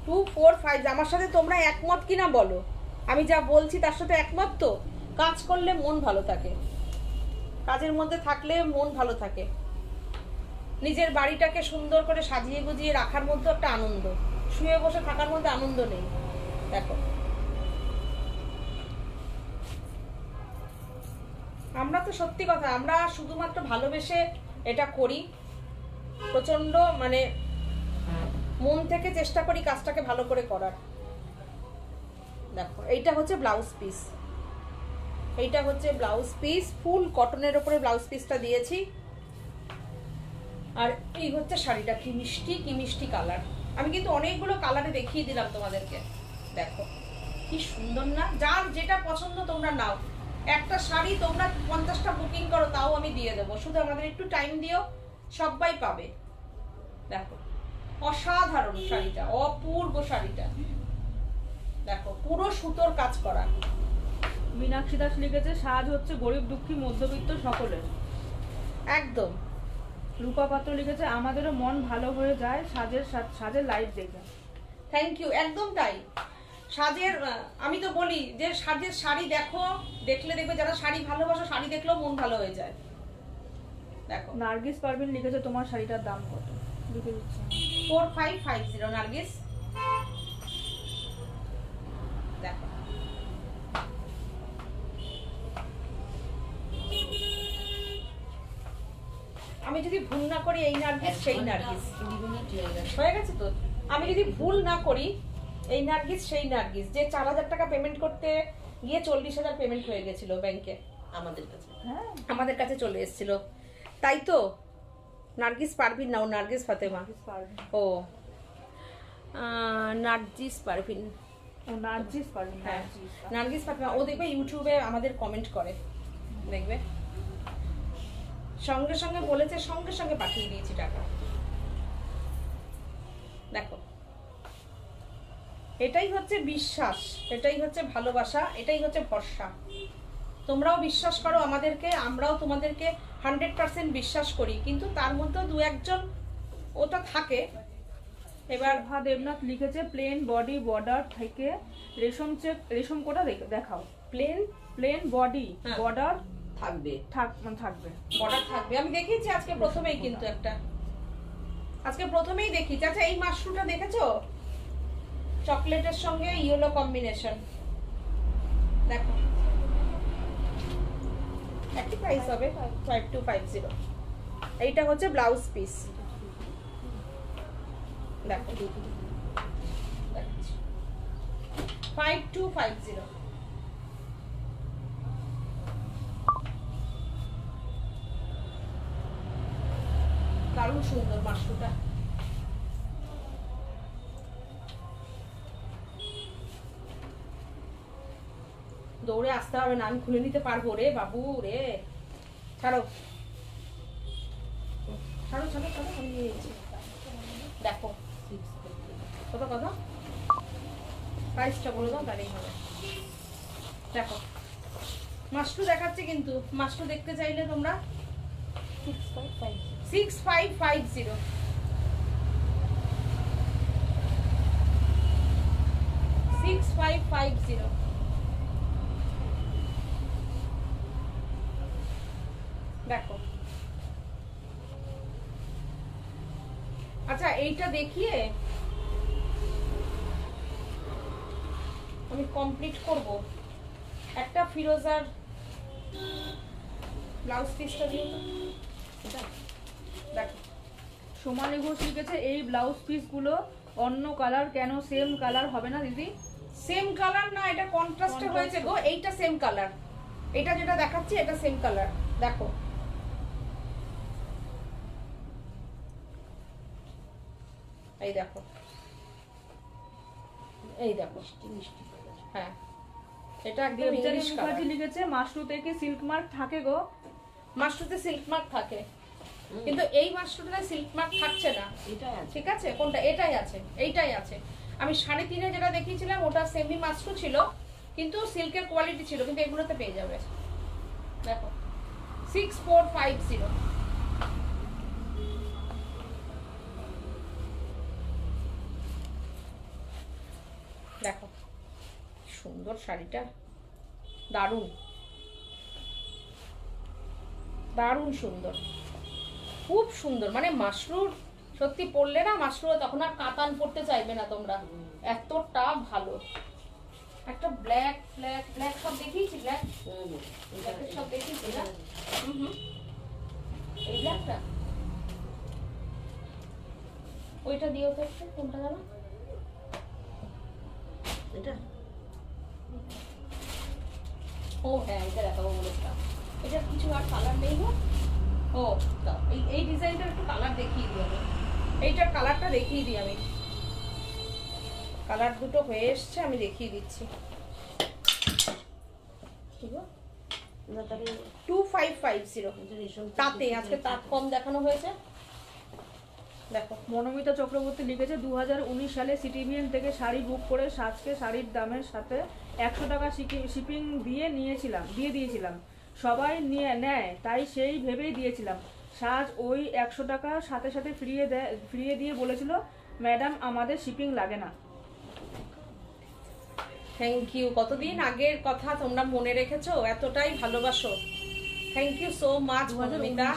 2450। আমার সাথে তোমরা একমত কিনা বলো, আমি যা বলছি তার সাথে একমত তো? কাজ করলে মন ভালো থাকে, কাজের মধ্যে থাকলে মন ভালো থাকে, নিজের বাড়িটাকে সুন্দর করে সাজিয়ে গুজিয়ে রাখার মধ্যে একটা আনন্দ, শুয়ে বসে থাকার মধ্যে আনন্দ নেই। দেখো আমরা তো সত্যি কথা, আমরা শুধুমাত্র ভালোবেসে এটা করি, প্রচন্ড মানে মন থেকে চেষ্টা করি কাজটাকে ভালো করে করার। দেখো এইটা হচ্ছে ব্লাউজ পিস, এইটা হচ্ছে ব্লাউজ পিস, ফুল কটনের উপরে ব্লাউজ পিসটা দিয়েছি। আর এই হচ্ছে শাড়িটা, কি মিষ্টি কি মিষ্টি কালার। আমি কিন্তু অনেকগুলো কালারে দেখিয়ে দিলাম তোমাদেরকে। দেখো কি সুন্দর না? যার যেটা পছন্দ তোমরা নাও। একটা শাড়ি তোমরা 50টা বুকিং করো তাও আমি দিয়ে দেবো, শুধু আমাদের একটু টাইম দিও, সবাই পাবে। দেখো অসাধারণ শাড়িটা, অপূর্ব শাড়িটা। দেখো পুরো সুতোর কাজ করা। মীনাক্ষী দাস লিখেছে সাজ হচ্ছে গরিব দুঃখী মধ্যবিত্ত সকলের। একদম। রূপা পাত্র লিখেছে আমাদেরও মন ভালো হয়ে যায় সাজের লাইভ দেখে। Thank you. একদম তাই। সাজের আমি তো বলি যে সাজের শাড়ি দেখো, দেখলে দেখবে যারা শাড়ি ভালোবাসো শাড়ি দেখলেও মন ভালো হয়ে যায়। দেখো নার্গিস পারভিন লিখেছে তোমার শাড়িটার দাম কত? লিখে দিচ্ছি 4550 নার্গিস। দেখো আমি যদি ভুল না করি এই নার্গিস সেই নার্গিস হয়ে গেছে তো। আমি যদি ভুল না করি এই নার্গিস সেই নার্গিস যে 4000 টাকা পেমেন্ট করতে গিয়ে 40,000 পেমেন্ট হয়ে গেছিল ব্যাংকে আমাদের কাছে। হ্যাঁ আমাদের কাছে চলে এসেছিল, তাই তো? নার্গিস পারভিন না, ও নার্গিস ফাতেমা। ও নার্গিস পারভিন, ও নার্গিস পারভিন। হ্যাঁ নার্গিস ফাতেমা। ও দেখবে ইউটিউবে আমাদের কমেন্ট করে, দেখবে সঙ্গে সঙ্গে বলেছে, সঙ্গে সঙ্গে পাঠিয়ে দিয়েছি টাকা। দেখো এটাই হচ্ছে বিশ্বাস, এটাই হচ্ছে ভালোবাসা, এটাই হচ্ছে ভরসা। তোমরাও বিশ্বাস করো আমাদেরকে, আমরাও তোমাদেরকে 100% বিশ্বাস করি, কিন্তু তার মধ্যেও দু একজন ওটা থাকে। এবার দেবনাথ লিখেছে প্লেন বডি বর্ডার থেকে রেশম কোটা দেখাও। প্লেন বডি বর্ডার থাকবে বর্ডার থাকবে। আমি দেখিয়েছি আজকে প্রথমেই, কিন্তু একটা আজকে প্রথমেই দেখিয়েছি। আচ্ছা এই মাশরুমটা দেখেছো? চকলেটের সঙ্গে ইয়েলো কম্বিনেশন, দেখো একই প্রাইস হবে 5250। এইটা হচ্ছে ব্লাউজ পিস, দেখো 5250। দারুণ সুন্দর মাশরুটা। দৌড়ে আসতে হবে না, আমি খুলে নিতে পারবো রে বাবু রে। ছাড়ো ছাড়ো ছাড়ো ছাড়ো, আমি নিয়ে নিচ্ছি। দেখো কত কত প্রাইসটা বলে দাও, তাহলেই হবে। দেখো মাশরু দেখাচ্ছে, কিন্তু মাশরু দেখতে চাইলে তোমরা 6550। 6550। দেখো আচ্ছা এইটা দেখিয়ে আমি কমপ্লিট করব। একটা ফিরোজার ব্লাউজ পিসটা দিয়ে দেখো। সোমালি ঘোষ লিখেছে এই ব্লাউজ পিসগুলো অন্য কালার কেন, সেম কালার হবে না দিদি? সেম কালার না, এটা কন্ট্রাস্টে হয়েছে গো। এইটা সেম কালার, এটা যেটা দেখাচ্ছি এটা সেম কালার। দেখো এই দেখো, এই দেখো মিষ্টি কালার। হ্যাঁ এটা একদম দেবযানী ইংলিশ কালার। মুখার্জি লিখেছে মাশরুতে কি সিল্ক মার্ক থাকে গো? মাশরুতে সিল্ক মার্ক থাকে, কিন্তু এই মাশরুটাতে সিল্ক মার্ক থাকছে না। এটাই আছে। ঠিক আছে, কোনটা? এটাই আছে, এইটাই আছে। আমি 3.5-এ যেটা দেখিয়েছিলাম ওটা সেমি মাশরু ছিল, কিন্তু সিল্কের কোয়ালিটি ছিল, কিন্তু এগুলোতে পেয়ে যাবে। দেখো 6450। দেখো সুন্দর শাড়িটা, দারুণ দারুণ সুন্দর, খুব সুন্দর। মানে মাশরুর সত্যি পরলে না, মাশরুর তখন আর কাতান পরতে চাইবে না তোমরা, এতটা ভালো। একটা ব্ল্যাক ব্ল্যাক ব্ল্যাক সব দেখিয়েছি, ব্ল্যাক সব দেখিয়েছি না? এই ব্ল্যাকটা ওইটা দিয়েও তো একটা, কোনটা জানো? এটা ও হ্যাঁ, এটা দেখাবো বলেছিলাম। এটার কিছু আর কালার নেই গো। ও এই ডিজাইনটার একটু কালার দেখিয়ে দিই আমি, এইটার কালারটা দেখিয়ে দিই আমি। কালার দুটো হয়ে এসছে, আমি দেখিয়ে দিচ্ছি। 2550 তাতে আজকে তাঁত কম দেখানো হয়েছে। দেখো মনোমিতা চক্রবর্তী লিখেছে 2019 সালে সিটিভিএন থেকে শাড়ি বুক করে সাজকে শাড়ির দামের সাথে 100 টাকা শিপিং দিয়ে দিয়েছিলাম। সবাই নেয়, তাই সেই ভেবেই দিয়েছিলাম। সাজ ওই 100 টাকা সাথে সাথে ফিরিয়ে দিয়ে বলেছিল ম্যাডাম আমাদের শিপিং লাগে না। থ্যাংক ইউ, কতদিন আগের কথা তোমরা মনে রেখেছো, এতটাই ভালোবাসো। Thank you so much Monomita.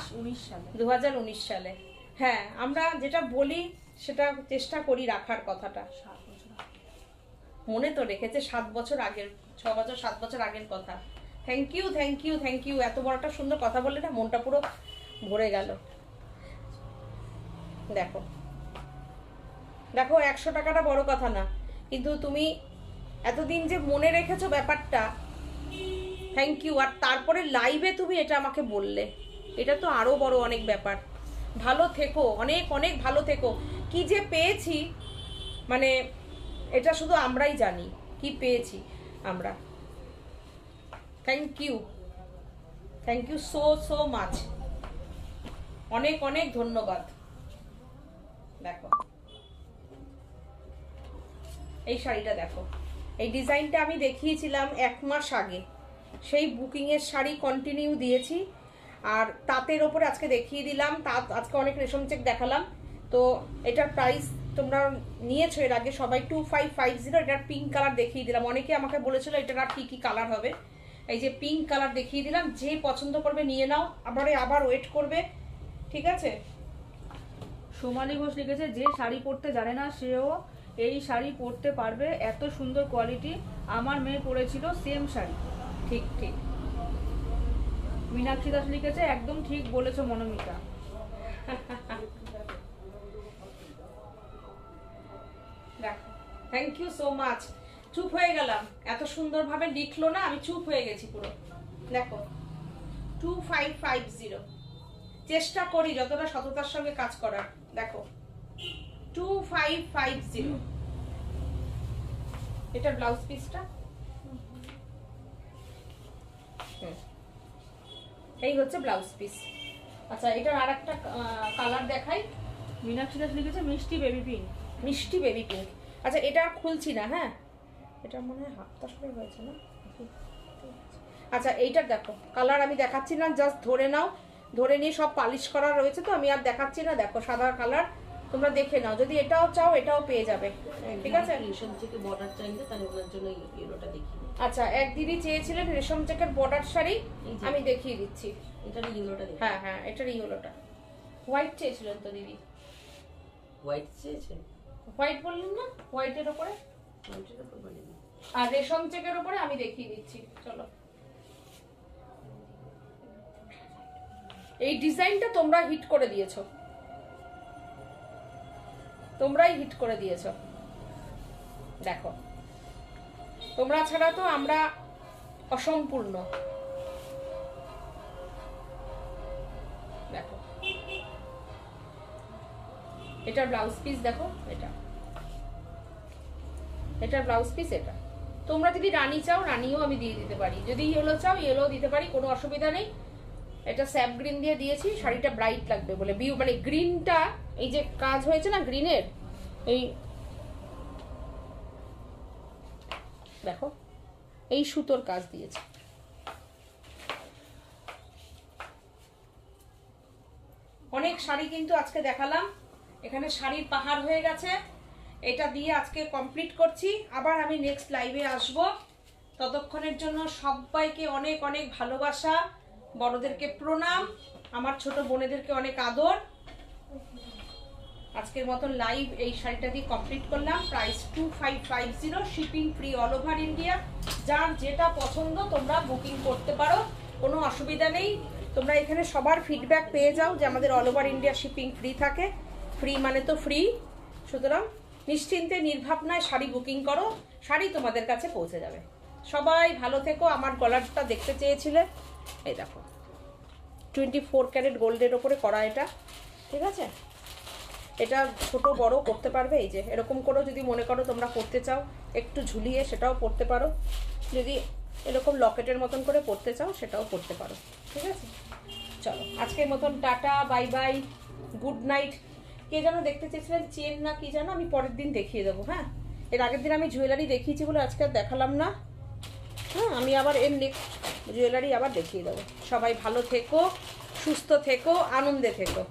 2019 সালে, হ্যাঁ আমরা যেটা বলি সেটা চেষ্টা করি রাখার কথাটা। মনে তো রেখেছে 7 বছর আগের, 6 বছর 7 বছর আগের কথা। Thank you thank you thank you, এত বড় একটা সুন্দর কথা বললে না, মনটা পুরো ভরে গেল। দেখো দেখো 100 টাকাটা বড় কথা না, কিন্তু তুমি এতদিন যে মনে রেখেছো ব্যাপারটা, থ্যাংক ইউ। আর তারপরে লাইভে তুমি এটা আমাকে বললে, এটা তো আরো বড় অনেক ব্যাপার। ভালো থেকো, অনেক অনেক ভালো থেকো। কি যে পেয়েছি, মানে এটা শুধু আমরাই জানি কি পেয়েছি আমরা। Thank you so so much, অনেক অনেক ধন্যবাদ। দেখো এই শাড়িটা দেখো, এই ডিজাইনটা আমি দেখিয়েছিলাম 1 মাস আগে, সেই বুকিংয়ের শাড়ি কন্টিনিউ দিয়েছি। আর তাঁতের ওপরে আজকে দেখিয়ে দিলাম, তাঁত আজকে অনেক রেশম চেক দেখালাম। তো এটার প্রাইস তোমরা নিয়েছো এর আগে সবাই 2550। এটার পিঙ্ক কালার দেখিয়ে দিলাম, অনেকে আমাকে বলেছিল এটার আর কি কালার হবে। এই যে পিঙ্ক কালার দেখিয়ে দিলাম, যে পছন্দ করবে নিয়ে নাও, আবার ওয়েট করবে, ঠিক আছে। সোমালি ঘোষ লিখেছে যে শাড়ি পরতে জানে না সেও এই শাড়ি পরতে পারবে, এত সুন্দর কোয়ালিটি আমার মেয়ে পরেছিল সেম শাড়ি। ঠিক ঠিক। মীনাক্ষী দাস লিখেছে একদম ঠিক বলেছো মনোমিতা। দেখো, থ্যাংক ইউ সো মাচ। চুপ হয়ে গেলাম, এত সুন্দরভাবে লিখলো না, আমি চুপ হয়ে গেছি পুরো। দেখো 2550, চেষ্টা করি যতটা সততার সঙ্গে কাজ করার। দেখো 2550, এটা ব্লাউজ পিসটা। এই হচ্ছে ব্লাউজ পিস। আচ্ছা, এটার আর একটা কালার দেখাই। মীনাক্ষী দাস লিখেছে মিষ্টি বেবি পিঙ্ক। মিষ্টি বেবি পিঙ্ক। আচ্ছা, এটা আর খুলছি না, হ্যাঁ এটা মনে হয় হাফটা সরে হয়েছে না। আচ্ছা, এইটার দেখো কালার আমি দেখাচ্ছি না, জাস্ট ধরে নাও, ধরে নিয়ে সব পালিশ করা রয়েছে তো আমি আর দেখাচ্ছি না। দেখো সাদা কালার, তোমরা দেখে নাও, যদি এটাও চাও এটাও পেয়ে যাবে, ঠিক আছে। রেশম থেকে বর্ডার চাইলে তাহলে ওনার জন্য ইয়েলোটা দেখি। আচ্ছা, এক দিদি চেয়েছিলেন রেশম চেকের বর্ডার শাড়ি, আমি দেখিয়ে দিচ্ছি। এটার ইয়েলোটা দেখি। হ্যাঁ হ্যাঁ, এটার ইয়েলোটা। হোয়াইট চেয়েছিলেন তো দিদি? হোয়াইট চেয়েছে? হোয়াইট বললেন না, হোয়াইটের ওপরে। হোয়াইটের উপর বানিয়ে আর রেশম চেকের ওপরে আমি দেখিয়ে দিচ্ছি, চলো। এই ডিজাইনটা তোমরা হিট করে দিয়েছো, তোমরাই হিট করে দিয়েছো। দেখো, তোমরা ছাড়া তো আমরা অসম্পূর্ণ। দেখো এটার ব্লাউজ পিস, দেখো এটার ব্লাউজ পিস এটা। তোমরা যদি রানী চাও রানীও আমি দিয়ে দিতে পারি, যদি ইয়েলো চাও ইয়েলো দিতে পারি, কোনো অসুবিধা নেই। এটা স্যাপ গ্রিন দিয়ে দিয়েছি, শাড়িটা ব্রাইট লাগবে বলে। মানে গ্রিনটা, এই যে কাজ হয়েছে না গ্রিনের, এই দেখো এই সুতোর কাজ দিয়েছে। অনেক শাড়ি কিন্তু আজকে দেখালাম, এখানে শাড়ির পাহাড় হয়ে গেছে। এটা দিয়ে আজকে কমপ্লিট করছি, আবার আমি নেক্সট লাইভে আসব। ততক্ষণের জন্য সবাইকে অনেক অনেক ভালোবাসা, বড়দেরকে প্রণাম, আমার ছোট বোনেদেরকে অনেক আদর। আজকের মতন লাইভ এই শাড়িটা দিয়ে কমপ্লিট করলাম। Price 2550, shipping free all over India. যার যেটা পছন্দ তোমরা বুকিং করতে পারো, কোনো অসুবিধা নেই। তোমরা এখানে সবার ফিডব্যাক পেয়ে যাও যে আমাদের all over India shipping free থাকে। ফ্রি মানে তো ফ্রি, সুতরাং নিশ্চিন্তে নির্ভাবনায় শাড়ি বুকিং করো, শাড়ি তোমাদের কাছে পৌঁছে যাবে। সবাই ভালো থেকো। আমার গলারটা দেখতে চেয়েছিলে, এই দেখো 24 ক্যারেট গোল্ডের ওপরে করা এটা, ঠিক আছে। এটা ছোট বড় করতে পারবে, এই যে এরকম করেও যদি মনে করো তোমরা করতে চাও, একটু ঝুলিয়ে সেটাও পরতে পারো। যদি এরকম লকেটের মতন করে পরতে চাও সেটাও পরতে পারো, ঠিক আছে। চলো আজকের মতন tata, bye bye, good night. কে যেন দেখতে চেয়েছিলেন চেন না কি যেন, আমি পরের দিন দেখিয়ে দেবো। হ্যাঁ, এর আগের দিন আমি জুয়েলারি দেখিয়েছি বলে আজকে আর দেখালাম না। হ্যাঁ, আমি আবার এর নেক্সট জুয়েলারি আবার দেখিয়ে দেবো। সবাই ভালো থেকো, সুস্থ থেকো, আনন্দে থেকো।